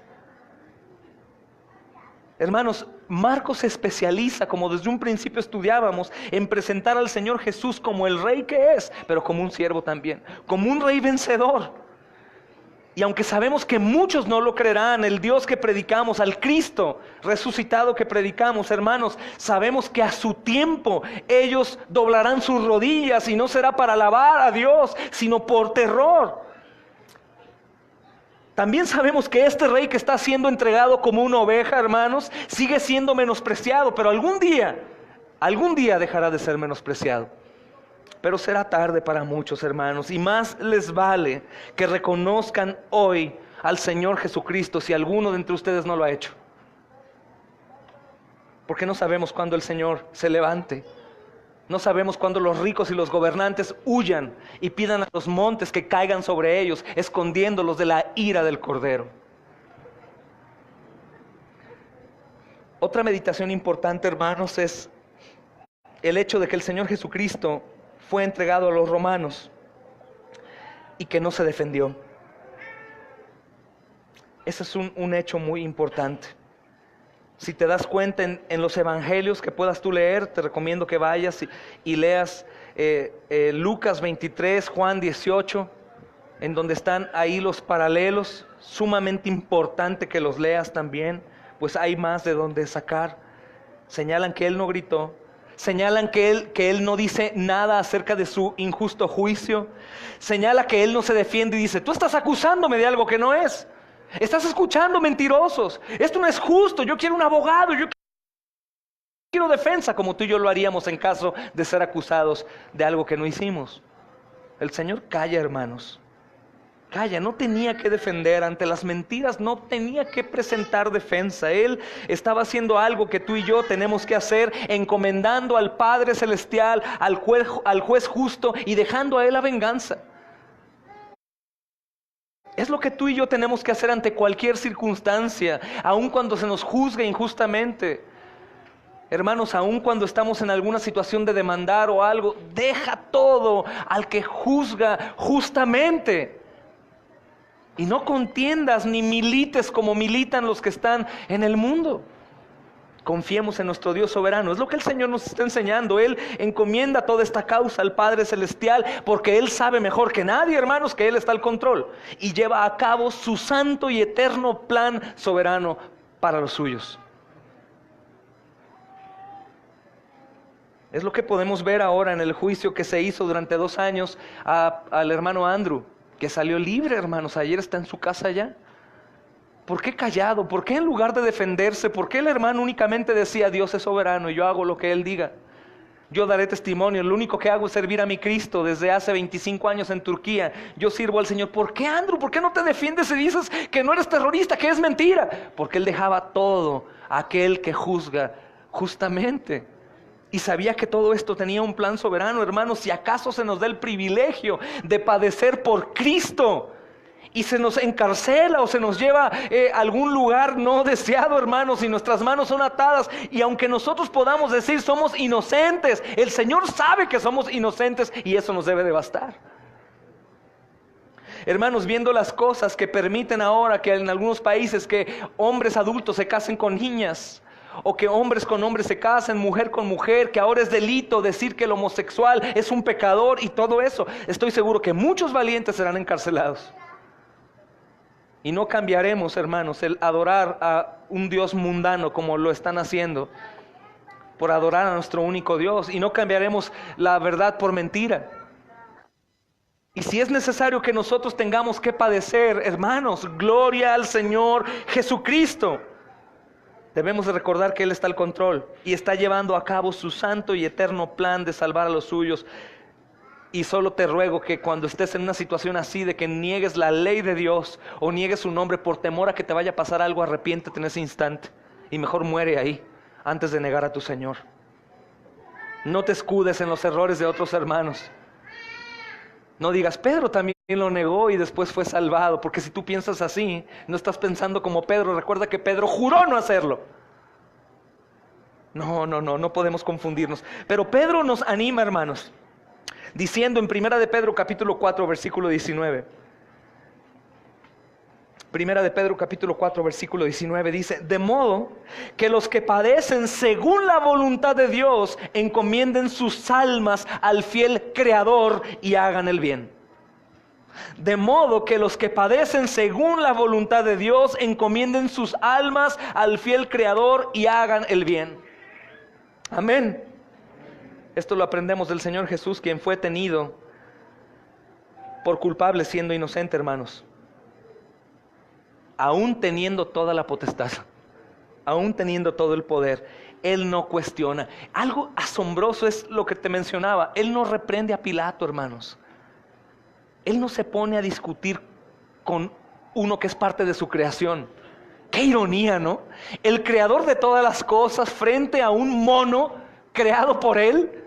Hermanos, Marcos se especializa, como desde un principio estudiábamos, en presentar al Señor Jesús como el Rey que es, pero como un siervo también, como un Rey vencedor. Y aunque sabemos que muchos no lo creerán, el Dios que predicamos, al Cristo resucitado que predicamos, hermanos, sabemos que a su tiempo ellos doblarán sus rodillas y no será para alabar a Dios, sino por terror. También sabemos que este rey que está siendo entregado como una oveja, hermanos, sigue siendo menospreciado, pero algún día dejará de ser menospreciado. Pero será tarde para muchos, hermanos, y más les vale que reconozcan hoy al Señor Jesucristo si alguno de entre ustedes no lo ha hecho. Porque no sabemos cuándo el Señor se levante. No sabemos cuándo los ricos y los gobernantes huyan y pidan a los montes que caigan sobre ellos, escondiéndolos de la ira del Cordero. Otra meditación importante, hermanos, es el hecho de que el Señor Jesucristo fue entregado a los romanos y que no se defendió. Ese es un hecho muy importante. Si te das cuenta en los evangelios que puedas tú leer, te recomiendo que vayas y leas Lucas 23, Juan 18, en donde están ahí los paralelos. Sumamente importante que los leas también, pues hay más de donde sacar. Señalan que Él no gritó. Señalan que él no dice nada acerca de su injusto juicio. Señala que Él no se defiende y dice: tú estás acusándome de algo que no es. Estás escuchando mentirosos. Esto no es justo. Yo quiero un abogado. Yo quiero defensa, como tú y yo lo haríamos en caso de ser acusados de algo que no hicimos. El Señor calla, hermanos. Calla, no tenía que defender ante las mentiras, no tenía que presentar defensa. Él estaba haciendo algo que tú y yo tenemos que hacer, encomendando al Padre Celestial, al juez justo, y dejando a Él la venganza. Es lo que tú y yo tenemos que hacer ante cualquier circunstancia, aun cuando se nos juzgue injustamente. Hermanos, aun cuando estamos en alguna situación de demandar o algo, deja todo al que juzga justamente. Y no contiendas ni milites como militan los que están en el mundo. Confiemos en nuestro Dios soberano. Es lo que el Señor nos está enseñando. Él encomienda toda esta causa al Padre Celestial, porque Él sabe mejor que nadie, hermanos, que Él está al control y lleva a cabo su santo y eterno plan soberano para los suyos. Es lo que podemos ver ahora en el juicio que se hizo durante 2 años al hermano Andrew, que salió libre, hermanos. Ayer está en su casa ya. ¿Por qué callado? ¿Por qué en lugar de defenderse? ¿Por qué el hermano únicamente decía: Dios es soberano y yo hago lo que Él diga? Yo daré testimonio, lo único que hago es servir a mi Cristo desde hace 25 años en Turquía. Yo sirvo al Señor. ¿Por qué, Andrew? ¿Por qué no te defiendes y dices que no eres terrorista, que es mentira? Porque él dejaba todo a aquel que juzga justamente. Y sabía que todo esto tenía un plan soberano, hermanos. Si acaso se nos da el privilegio de padecer por Cristo y se nos encarcela o se nos lleva a algún lugar no deseado, hermanos, y nuestras manos son atadas, y aunque nosotros podamos decir somos inocentes, el Señor sabe que somos inocentes, y eso nos debe de bastar. Hermanos, viendo las cosas que permiten ahora que en algunos países que hombres adultos se casen con niñas, o que hombres con hombres se casen, mujer con mujer, que ahora es delito decir que el homosexual es un pecador y todo eso. Estoy seguro que muchos valientes serán encarcelados. Y no cambiaremos, hermanos, el adorar a un Dios mundano como lo están haciendo, por adorar a nuestro único Dios. Y no cambiaremos la verdad por mentira. Y si es necesario que nosotros tengamos que padecer, hermanos, gloria al Señor Jesucristo. Debemos de recordar que Él está al control y está llevando a cabo su santo y eterno plan de salvar a los suyos. Y solo te ruego que cuando estés en una situación así de que niegues la ley de Dios o niegues su nombre por temor a que te vaya a pasar algo, arrepiéntete en ese instante y mejor muere ahí antes de negar a tu Señor. No te escudes en los errores de otros hermanos. No digas, Pedro también lo negó y después fue salvado, porque si tú piensas así, no estás pensando como Pedro. Recuerda que Pedro juró no hacerlo. No podemos confundirnos. Pero Pedro nos anima, hermanos, diciendo en 1 de Pedro capítulo 4 versículo 19. 1 de Pedro capítulo 4 versículo 19 dice: de modo que los que padecen según la voluntad de Dios encomienden sus almas al fiel Creador y hagan el bien. De modo que los que padecen según la voluntad de Dios encomienden sus almas al fiel Creador y hagan el bien. Amén. Esto lo aprendemos del Señor Jesús, quien fue tenido por culpable siendo inocente, hermanos. Aún teniendo toda la potestad, aún teniendo todo el poder, Él no cuestiona. Algo asombroso es lo que te mencionaba. Él no reprende a Pilato, hermanos. Él no se pone a discutir con uno que es parte de su creación. Qué ironía, ¿no? El creador de todas las cosas frente a un mono creado por Él.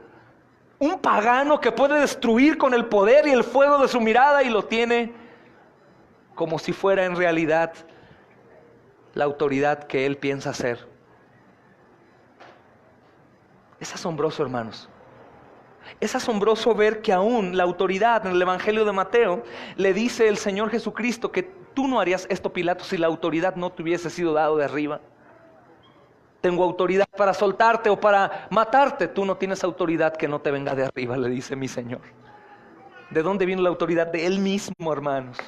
Un pagano que puede destruir con el poder y el fuego de su mirada, y lo tiene como si fuera en realidad la autoridad que Él piensa ser. Es asombroso, hermanos. Es asombroso ver que aún la autoridad en el Evangelio de Mateo le dice el Señor Jesucristo que tú no harías esto, Pilato, si la autoridad no te hubiese sido dado de arriba. Tengo autoridad para soltarte o para matarte. Tú no tienes autoridad que no te venga de arriba, le dice mi Señor. ¿De dónde viene la autoridad? De Él mismo, hermanos.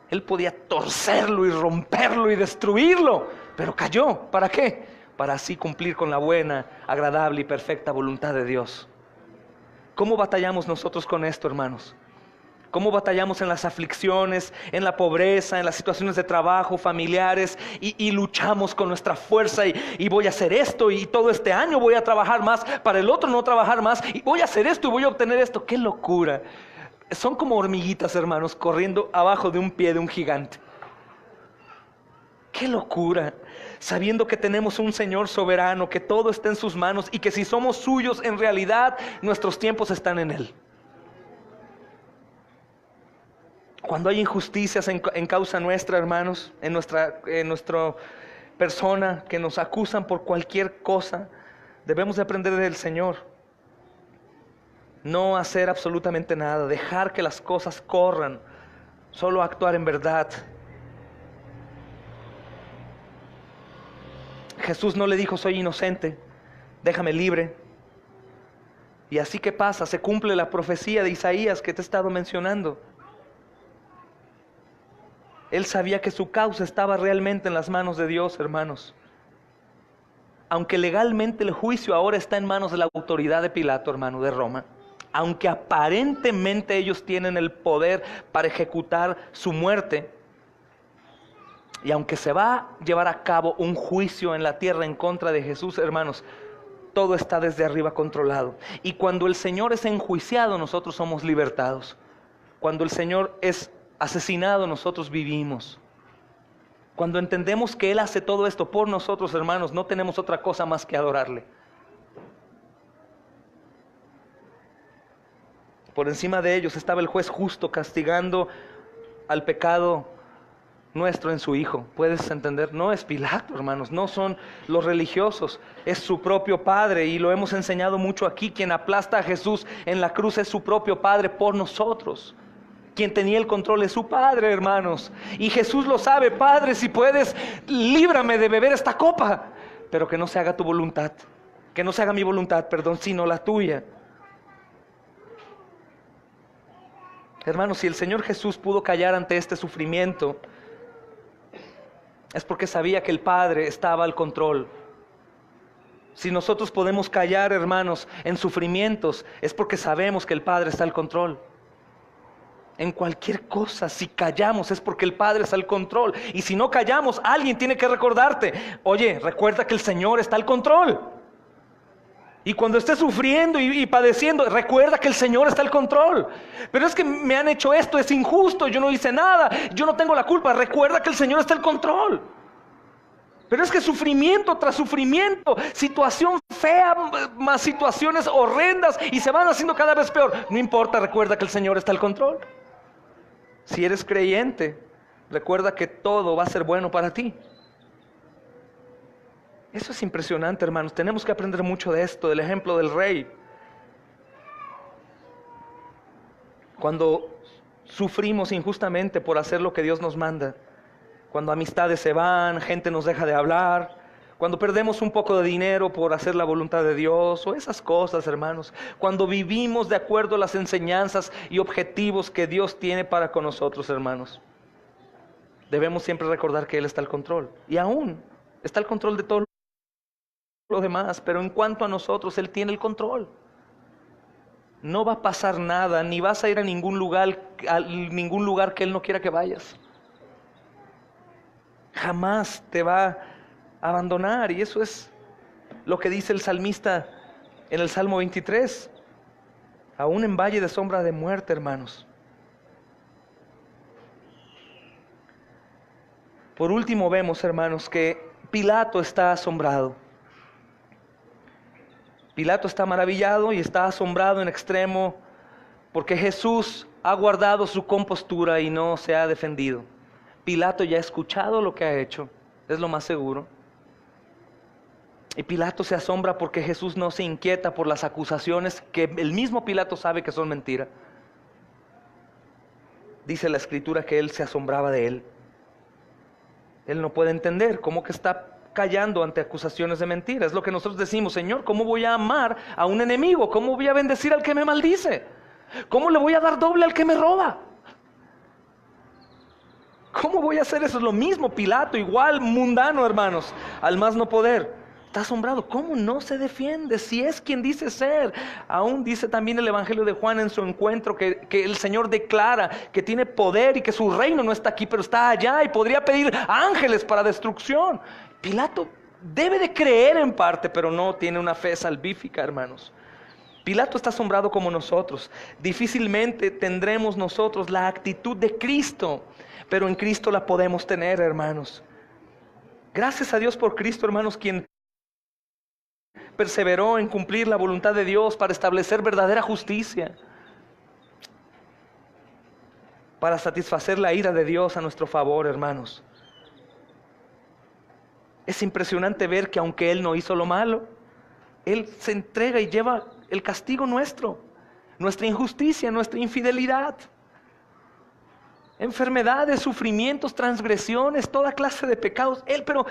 Él podía torcerlo y romperlo y destruirlo, pero cayó. ¿Para qué? Para así cumplir con la buena, agradable y perfecta voluntad de Dios. ¿Cómo batallamos nosotros con esto, hermanos? ¿Cómo batallamos en las aflicciones, en la pobreza, en las situaciones de trabajo, familiares, y luchamos con nuestra fuerza y voy a hacer esto y todo este año voy a trabajar más, para el otro no trabajar más, y voy a hacer esto y voy a obtener esto? ¡Qué locura! Son como hormiguitas, hermanos, corriendo abajo de un pie de un gigante. ¡Qué locura! Sabiendo que tenemos un Señor soberano, que todo está en sus manos y que si somos suyos, en realidad nuestros tiempos están en Él. Cuando hay injusticias en causa nuestra, hermanos, en nuestra persona, que nos acusan por cualquier cosa, debemos de aprender del Señor. No hacer absolutamente nada, dejar que las cosas corran, solo actuar en verdad. Jesús no le dijo: soy inocente, déjame libre. Y así que pasa, se cumple la profecía de Isaías que te he estado mencionando. Él sabía que su causa estaba realmente en las manos de Dios, hermanos. Aunque legalmente el juicio ahora está en manos de la autoridad de Pilato, hermano, de Roma. Aunque aparentemente ellos tienen el poder para ejecutar su muerte, y aunque se va a llevar a cabo un juicio en la tierra en contra de Jesús, hermanos, todo está desde arriba controlado. Y cuando el Señor es enjuiciado, nosotros somos libertados. Cuando el Señor es asesinado, nosotros vivimos. Cuando entendemos que Él hace todo esto por nosotros, hermanos, no tenemos otra cosa más que adorarle. Por encima de ellos estaba el juez justo castigando al pecado nuestro en su Hijo. ¿Puedes entender? No es Pilato, hermanos, no son los religiosos, es su propio Padre, y lo hemos enseñado mucho aquí. Quien aplasta a Jesús en la cruz es su propio Padre por nosotros. Quien tenía el control es su Padre, hermanos, y Jesús lo sabe. Padre, si puedes, líbrame de beber esta copa, pero que no se haga tu voluntad, que no se haga mi voluntad, perdón, sino la tuya. Hermanos, si el Señor Jesús pudo callar ante este sufrimiento, es porque sabía que el Padre estaba al control. Si nosotros podemos callar, hermanos, en sufrimientos, es porque sabemos que el Padre está al control. En cualquier cosa, si callamos, es porque el Padre está al control. Y si no callamos, alguien tiene que recordarte: oye, recuerda que el Señor está al control. Y cuando estés sufriendo y padeciendo, recuerda que el Señor está al control. Pero es que me han hecho esto, es injusto, yo no hice nada, yo no tengo la culpa. Recuerda que el Señor está al control. Pero es que sufrimiento tras sufrimiento, situación fea, más situaciones horrendas, y se van haciendo cada vez peor. No importa, recuerda que el Señor está al control. Si eres creyente, recuerda que todo va a ser bueno para ti. Eso es impresionante, hermanos. Tenemos que aprender mucho de esto, del ejemplo del rey. Cuando sufrimos injustamente por hacer lo que Dios nos manda, cuando amistades se van, gente nos deja de hablar, cuando perdemos un poco de dinero por hacer la voluntad de Dios, o esas cosas, hermanos, cuando vivimos de acuerdo a las enseñanzas y objetivos que Dios tiene para con nosotros, hermanos, debemos siempre recordar que Él está al control, y aún está al control de todo lo demás, pero en cuanto a nosotros, Él tiene el control. No va a pasar nada, ni vas a ir a ningún lugar que Él no quiera que vayas. Jamás te va a abandonar, y eso es lo que dice el salmista en el Salmo 23. Aún en valle de sombra de muerte, hermanos. Por último vemos, hermanos, que Pilato está asombrado. Pilato está maravillado y está asombrado en extremo porque Jesús ha guardado su compostura y no se ha defendido. Pilato ya ha escuchado lo que ha hecho, es lo más seguro. Y Pilato se asombra porque Jesús no se inquieta por las acusaciones que el mismo Pilato sabe que son mentira. Dice la Escritura que él se asombraba de él. Él no puede entender cómo que está callando ante acusaciones de mentira. Es lo que nosotros decimos: Señor, ¿cómo voy a amar a un enemigo? ¿Cómo voy a bendecir al que me maldice? ¿Cómo le voy a dar doble al que me roba? ¿Cómo voy a hacer eso? Es lo mismo Pilato, igual mundano, hermanos, al más no poder. Está asombrado. ¿Cómo no se defiende si es quien dice ser? Aún dice también el Evangelio de Juan en su encuentro que el Señor declara que tiene poder y que su reino no está aquí, pero está allá, y podría pedir ángeles para destrucción. Pilato debe de creer en parte, pero no tiene una fe salvífica, hermanos. Pilato está asombrado como nosotros. Difícilmente tendremos nosotros la actitud de Cristo, pero en Cristo la podemos tener, hermanos. Gracias a Dios por Cristo, hermanos, quien perseveró en cumplir la voluntad de Dios para establecer verdadera justicia, para satisfacer la ira de Dios a nuestro favor, hermanos. Es impresionante ver que aunque Él no hizo lo malo, Él se entrega y lleva el castigo nuestro, nuestra injusticia, nuestra infidelidad, enfermedades, sufrimientos, transgresiones, toda clase de pecados. Pero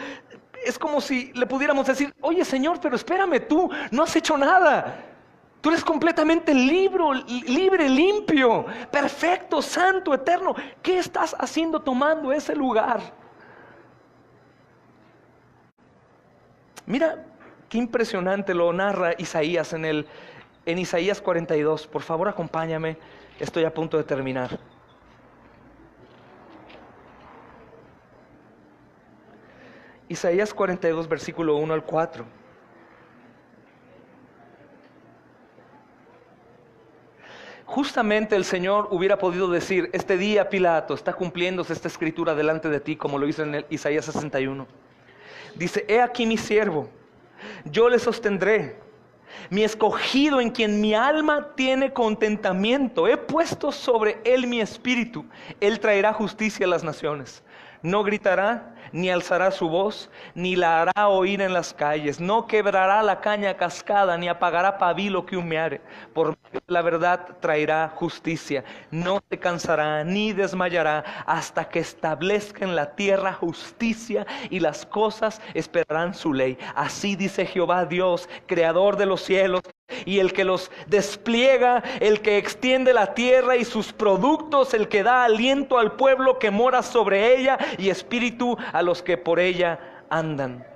es como si le pudiéramos decir: oye, Señor, pero espérame, tú no has hecho nada. Tú eres completamente libre, limpio, perfecto, santo, eterno. ¿Qué estás haciendo tomando ese lugar? Mira qué impresionante lo narra Isaías en Isaías 42. Por favor, acompáñame, estoy a punto de terminar. Isaías 42, versículo 1 al 4. Justamente el Señor hubiera podido decir: este día, Pilato, está cumpliéndose esta escritura delante de ti, como lo hizo en el Isaías 61. Dice: he aquí mi siervo, yo le sostendré, mi escogido en quien mi alma tiene contentamiento. He puesto sobre él mi espíritu, él traerá justicia a las naciones. No gritará, ni alzará su voz, ni la hará oír en las calles. No quebrará la caña cascada, ni apagará pabilo que humeare. Por medio de la verdad traerá justicia. No se cansará, ni desmayará, hasta que establezca en la tierra justicia, y las cosas esperarán su ley. Así dice Jehová Dios, creador de los cielos, y el que los despliega, el que extiende la tierra y sus productos, el que da aliento al pueblo que mora sobre ella, y espíritu a los que por ella andan.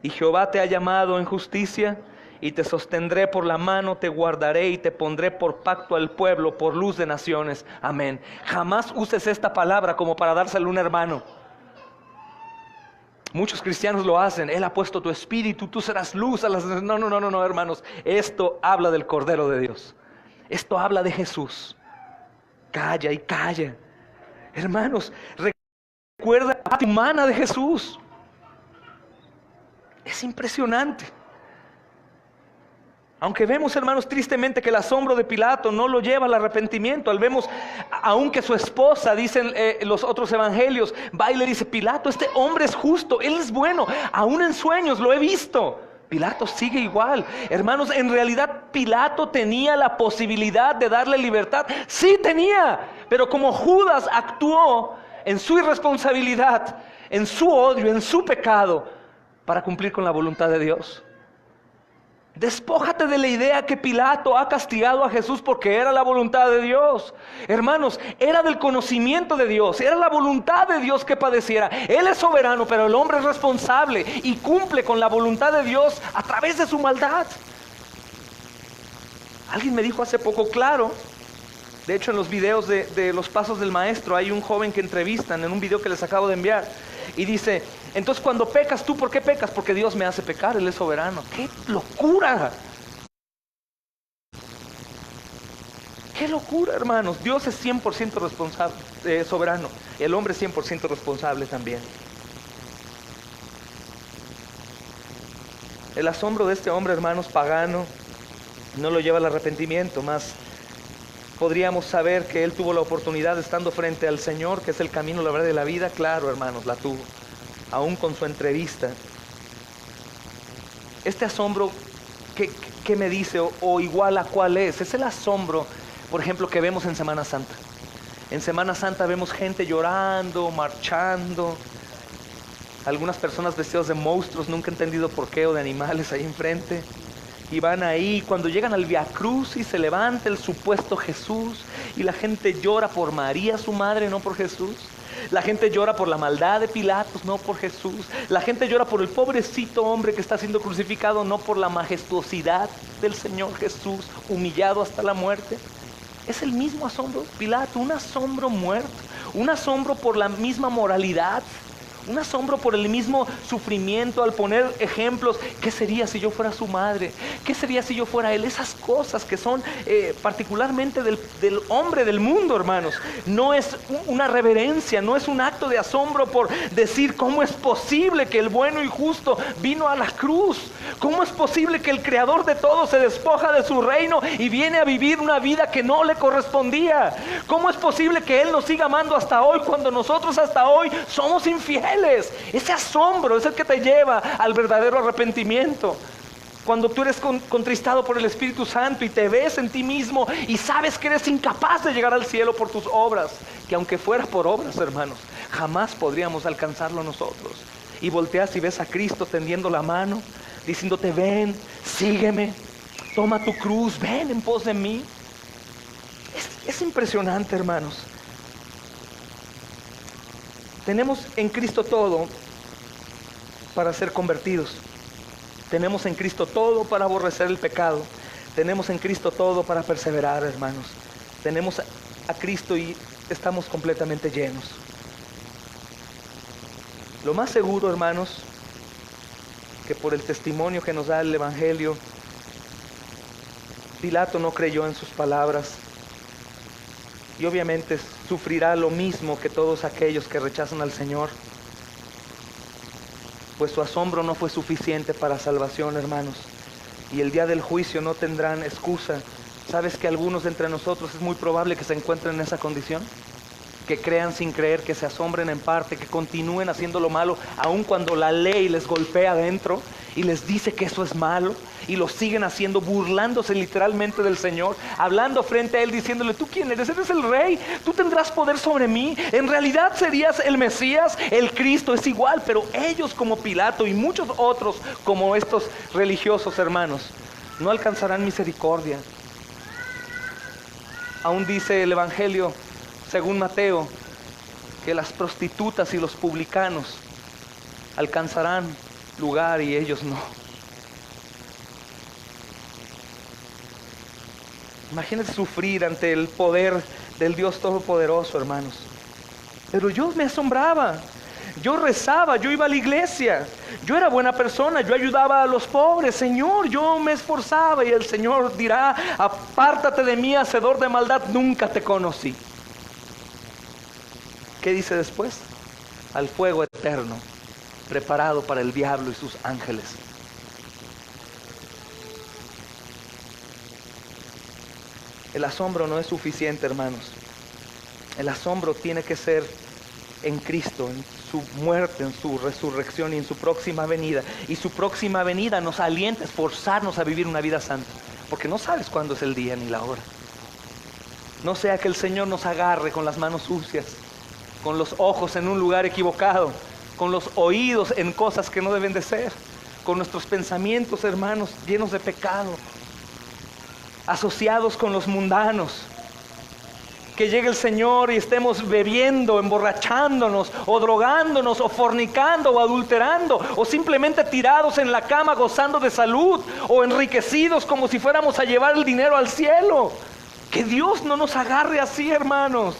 Y Jehová te ha llamado en justicia, y te sostendré por la mano, te guardaré y te pondré por pacto al pueblo, por luz de naciones. Amén. Jamás uses esta palabra como para dársela a un hermano. Muchos cristianos lo hacen. Él ha puesto tu espíritu, tú serás luz a las... No, hermanos. Esto habla del Cordero de Dios. Esto habla de Jesús. Calla y calla. Hermanos, recuerda la parte humana de Jesús. Es impresionante. Aunque vemos, hermanos, tristemente que el asombro de Pilato no lo lleva al arrepentimiento. Al vemos, aunque su esposa, dicen los otros evangelios, va y le dice: Pilato, este hombre es justo, él es bueno, aún en sueños lo he visto. Pilato sigue igual. Hermanos, en realidad Pilato tenía la posibilidad de darle libertad. Sí tenía, pero como Judas actuó en su irresponsabilidad, en su odio, en su pecado, para cumplir con la voluntad de Dios. Despójate de la idea que Pilato ha castigado a Jesús porque era la voluntad de Dios. Hermanos, era del conocimiento de Dios, era la voluntad de Dios que padeciera. Él es soberano, pero el hombre es responsable y cumple con la voluntad de Dios a través de su maldad. Alguien me dijo hace poco, claro, de hecho en los videos de los pasos del maestro hay un joven que entrevistan en un video que les acabo de enviar y dice: entonces cuando pecas, ¿tú por qué pecas? Porque Dios me hace pecar, Él es soberano. ¡Qué locura! ¡Qué locura, hermanos! Dios es 100% responsable, soberano. El hombre es 100% responsable también. El asombro de este hombre, hermanos, pagano, no lo lleva al arrepentimiento, más podríamos saber que él tuvo la oportunidad estando frente al Señor, que es el camino, la verdad y la vida. Claro, hermanos, la tuvo, aún con su entrevista. Este asombro, ¿qué me dice o igual a cuál es? Es el asombro, por ejemplo, que vemos en Semana Santa. En Semana Santa vemos gente llorando, marchando, algunas personas vestidas de monstruos, nunca he entendido por qué, o de animales ahí enfrente. Y van ahí, cuando llegan al Via Crucis, se levanta el supuesto Jesús y la gente llora por María, su madre, no por Jesús. La gente llora por la maldad de Pilatos, no por Jesús. La gente llora por el pobrecito hombre que está siendo crucificado, no por la majestuosidad del Señor Jesús, humillado hasta la muerte. Es el mismo asombro de Pilato, un asombro muerto, un asombro por la misma moralidad, un asombro por el mismo sufrimiento al poner ejemplos. ¿Qué sería si yo fuera su madre? ¿Qué sería si yo fuera él? Esas cosas que son particularmente del hombre del mundo, hermanos. No es una reverencia, no es un acto de asombro por decir: ¿cómo es posible que el bueno y justo vino a la cruz? ¿Cómo es posible que el creador de todo se despoja de su reino y viene a vivir una vida que no le correspondía? ¿Cómo es posible que él nos siga amando hasta hoy cuando nosotros hasta hoy somos infieles? Ese asombro es el que te lleva al verdadero arrepentimiento. Cuando tú eres contristado por el Espíritu Santo y te ves en ti mismo y sabes que eres incapaz de llegar al cielo por tus obras, que aunque fuera por obras, hermanos, jamás podríamos alcanzarlo nosotros. Y volteas y ves a Cristo tendiendo la mano, diciéndote: ven, sígueme, toma tu cruz, ven en pos de mí. Es impresionante, hermanos. Tenemos en Cristo todo para ser convertidos. Tenemos en Cristo todo para aborrecer el pecado. Tenemos en Cristo todo para perseverar, hermanos. Tenemos a Cristo y estamos completamente llenos. Lo más seguro, hermanos, que por el testimonio que nos da el Evangelio, Pilato no creyó en sus palabras. Y obviamente sufrirá lo mismo que todos aquellos que rechazan al Señor. Pues su asombro no fue suficiente para salvación, hermanos. Y el día del juicio no tendrán excusa. ¿Sabes que algunos de entre nosotros es muy probable que se encuentren en esa condición? que crean sin creer, que se asombren en parte, que continúen haciendo lo malo, aun cuando la ley les golpea adentro y les dice que eso es malo, y lo siguen haciendo, burlándose literalmente del Señor, hablando frente a Él, diciéndole: ¿tú quién eres? Eres el Rey, tú tendrás poder sobre mí, en realidad serías el Mesías, el Cristo. Es igual, pero ellos, como Pilato y muchos otros como estos religiosos hermanos, no alcanzarán misericordia. Aún dice el Evangelio según Mateo que las prostitutas y los publicanos alcanzarán lugar y ellos no. Imagínense sufrir ante el poder del Dios Todopoderoso, hermanos. Pero yo me asombraba, yo rezaba, yo iba a la iglesia, yo era buena persona, yo ayudaba a los pobres, Señor, yo me esforzaba. Y el Señor dirá: apártate de mí, hacedor de maldad, nunca te conocí. ¿Qué dice después? Al fuego eterno, preparado para el diablo y sus ángeles. El asombro no es suficiente, hermanos. El asombro tiene que ser en Cristo, en su muerte, en su resurrección y en su próxima venida. Y su próxima venida nos alienta, esforzarnos a vivir una vida santa, porque no sabes cuándo es el día ni la hora. No sea que el Señor nos agarre con las manos sucias, con los ojos en un lugar equivocado, con los oídos en cosas que no deben de ser, con nuestros pensamientos, hermanos, llenos de pecado, asociados con los mundanos. Que llegue el Señor y estemos bebiendo, emborrachándonos, o drogándonos, o fornicando, o adulterando, o simplemente tirados en la cama gozando de salud, o enriquecidos como si fuéramos a llevar el dinero al cielo. Que Dios no nos agarre así, hermanos.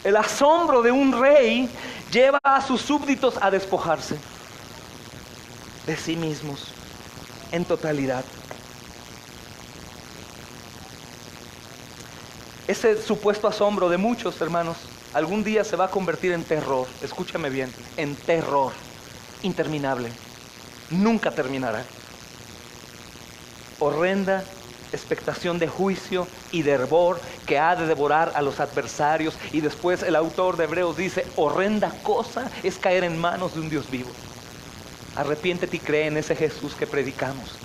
El asombro de un rey lleva a sus súbditos a despojarse de sí mismos en totalidad. Ese supuesto asombro de muchos, hermanos, algún día se va a convertir en terror. Escúchame bien, en terror interminable. Nunca terminará. Horrenda expectación de juicio y de hervor que ha de devorar a los adversarios. Y después el autor de Hebreos dice: horrenda cosa es caer en manos de un Dios vivo. Arrepiéntete y cree en ese Jesús que predicamos.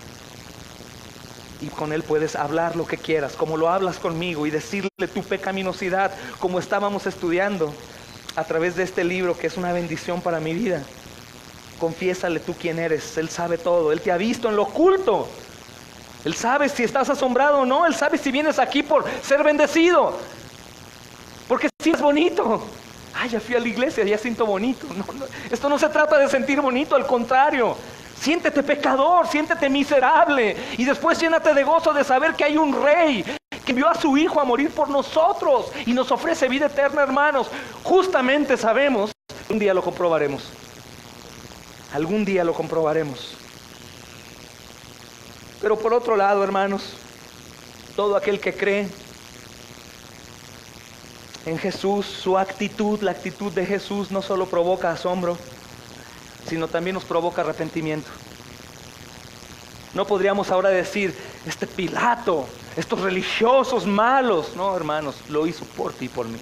Y con Él puedes hablar lo que quieras, como lo hablas conmigo, y decirle tu pecaminosidad, como estábamos estudiando a través de este libro, que es una bendición para mi vida. Confiésale tú quién eres. Él sabe todo. Él te ha visto en lo oculto. Él sabe si estás asombrado o no. Él sabe si vienes aquí por ser bendecido, porque si es bonito. Ya fui a la iglesia, ya siento bonito. No, esto no se trata de sentir bonito, al contrario. Siéntete pecador, siéntete miserable, y después llénate de gozo de saber que hay un rey que envió a su Hijo a morir por nosotros y nos ofrece vida eterna, hermanos. Justamente sabemos que un día lo comprobaremos. Algún día lo comprobaremos. Pero por otro lado, hermanos, todo aquel que cree en Jesús, su actitud, la actitud de Jesús, no solo provoca asombro, sino también nos provoca arrepentimiento. No podríamos ahora decir: este Pilato, estos religiosos malos. No, hermanos, lo hizo por ti y por mí.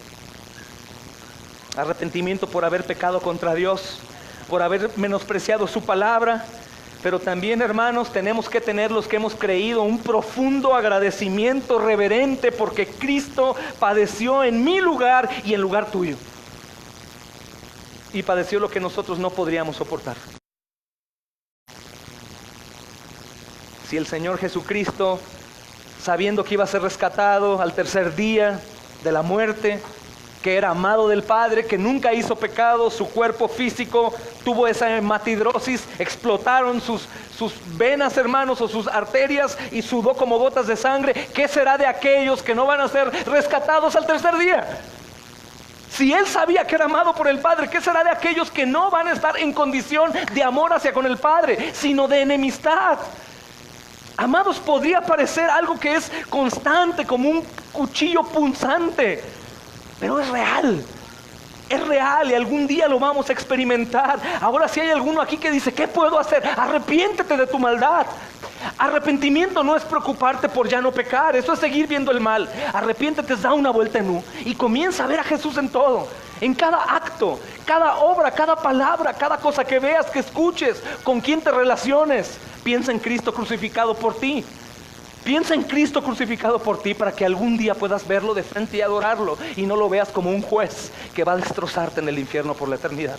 Arrepentimiento por haber pecado contra Dios, por haber menospreciado su palabra. Pero también, hermanos, tenemos que tener, los que hemos creído, un profundo agradecimiento reverente, porque Cristo padeció en mi lugar y en lugar tuyo. Y padeció lo que nosotros no podríamos soportar. Si el Señor Jesucristo, sabiendo que iba a ser rescatado al tercer día de la muerte, que era amado del Padre, que nunca hizo pecado, su cuerpo físico tuvo esa hematidrosis, explotaron sus venas, hermanos, o sus arterias, y sudó como gotas de sangre, ¿qué será de aquellos que no van a ser rescatados al tercer día? Si Él sabía que era amado por el Padre, ¿qué será de aquellos que no van a estar en condición de amor hacia con el Padre, sino de enemistad? Amados, podría parecer algo que es constante, como un cuchillo punzante, pero es real y algún día lo vamos a experimentar. Ahora, si hay alguno aquí que dice: ¿qué puedo hacer? Arrepiéntete de tu maldad. Arrepentimiento no es preocuparte por ya no pecar, eso es seguir viendo el mal. Arrepiéntete, da una vuelta en U y comienza a ver a Jesús en todo. En cada acto, cada obra, cada palabra, cada cosa que veas, que escuches, con quien te relaciones. Piensa en Cristo crucificado por ti. Piensa en Cristo crucificado por ti para que algún día puedas verlo de frente y adorarlo y no lo veas como un juez que va a destrozarte en el infierno por la eternidad.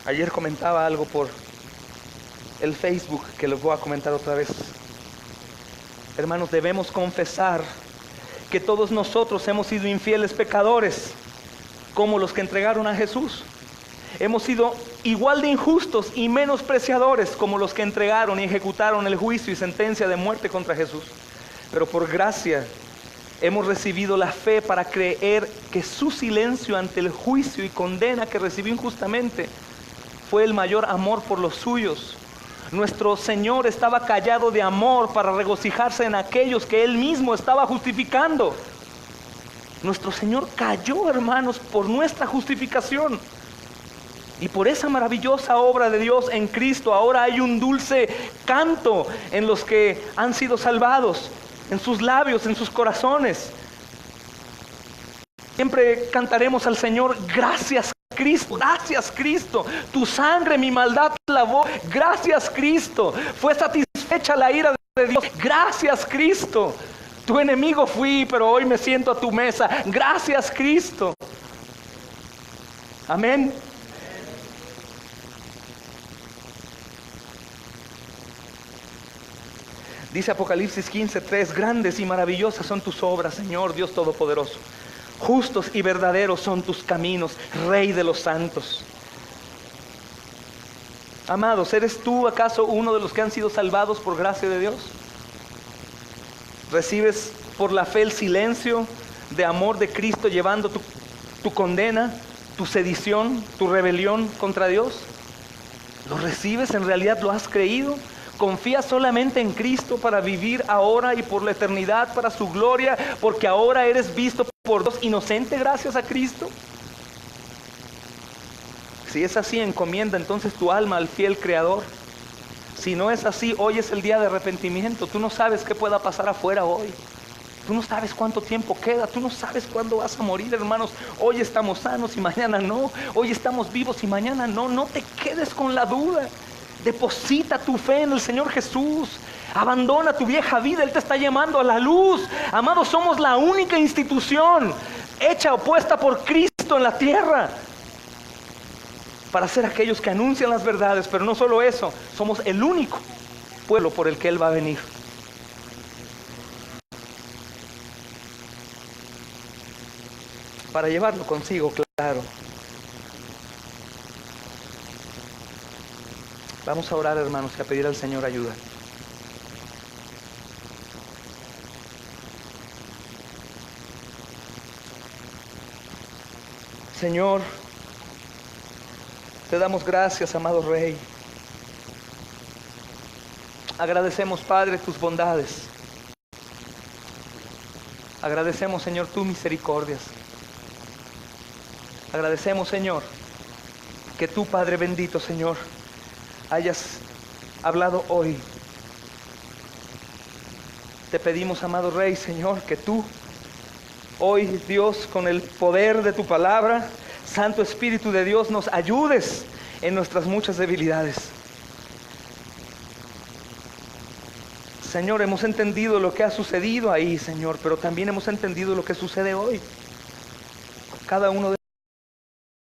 Ayer comentaba algo por el Facebook que les voy a comentar otra vez. Hermanos, debemos confesar que todos nosotros hemos sido infieles pecadores, como los que entregaron a Jesús. Hemos sido igual de injustos y menospreciadores como los que entregaron y ejecutaron el juicio y sentencia de muerte contra Jesús. Pero por gracia hemos recibido la fe para creer que su silencio ante el juicio y condena que recibió injustamente fue el mayor amor por los suyos. Nuestro Señor estaba callado de amor para regocijarse en aquellos que Él mismo estaba justificando. Nuestro Señor cayó, hermanos, por nuestra justificación. Y por esa maravillosa obra de Dios en Cristo, ahora hay un dulce canto en los que han sido salvados, en sus labios, en sus corazones. Siempre cantaremos al Señor: gracias Cristo, gracias Cristo, tu sangre mi maldad lavó, gracias Cristo, fue satisfecha la ira de Dios, gracias Cristo, tu enemigo fui, pero hoy me siento a tu mesa, gracias Cristo. Amén. Dice Apocalipsis 15:3, grandes y maravillosas son tus obras, Señor Dios Todopoderoso. Justos y verdaderos son tus caminos, Rey de los santos. Amados, ¿eres tú acaso uno de los que han sido salvados por gracia de Dios? ¿Recibes por la fe el silencio de amor de Cristo llevando tu condena, tu sedición, tu rebelión contra Dios? ¿Lo recibes? ¿En realidad lo has creído? ¿Confías solamente en Cristo para vivir ahora y por la eternidad para su gloria, porque ahora eres visto por Dios inocente gracias a Cristo? Si es así, encomienda entonces tu alma al fiel Creador. Si no es así, hoy es el día de arrepentimiento. Tú no sabes qué pueda pasar afuera hoy. Tú no sabes cuánto tiempo queda. Tú no sabes cuándo vas a morir, hermanos. Hoy estamos sanos y mañana no. Hoy estamos vivos y mañana no. No te quedes con la duda. Deposita tu fe en el Señor Jesús. Abandona tu vieja vida. Él te está llamando a la luz. Amados, somos la única institución hecha o puesta por Cristo en la tierra para ser aquellos que anuncian las verdades. Pero no solo eso, somos el único pueblo por el que Él va a venir. Para llevarlo consigo, claro. Vamos a orar, hermanos, y a pedir al Señor ayuda. Señor, te damos gracias, amado Rey. Agradecemos, Padre, tus bondades. Agradecemos, Señor, tus misericordias. Agradecemos, Señor, que tú, Padre bendito, Señor, hayas hablado hoy. Te pedimos, amado Rey, Señor, que tú hoy, Dios, con el poder de tu palabra, Santo Espíritu de Dios, nos ayudes en nuestras muchas debilidades. Señor, hemos entendido lo que ha sucedido ahí, Señor, pero también hemos entendido lo que sucede hoy. Cada uno de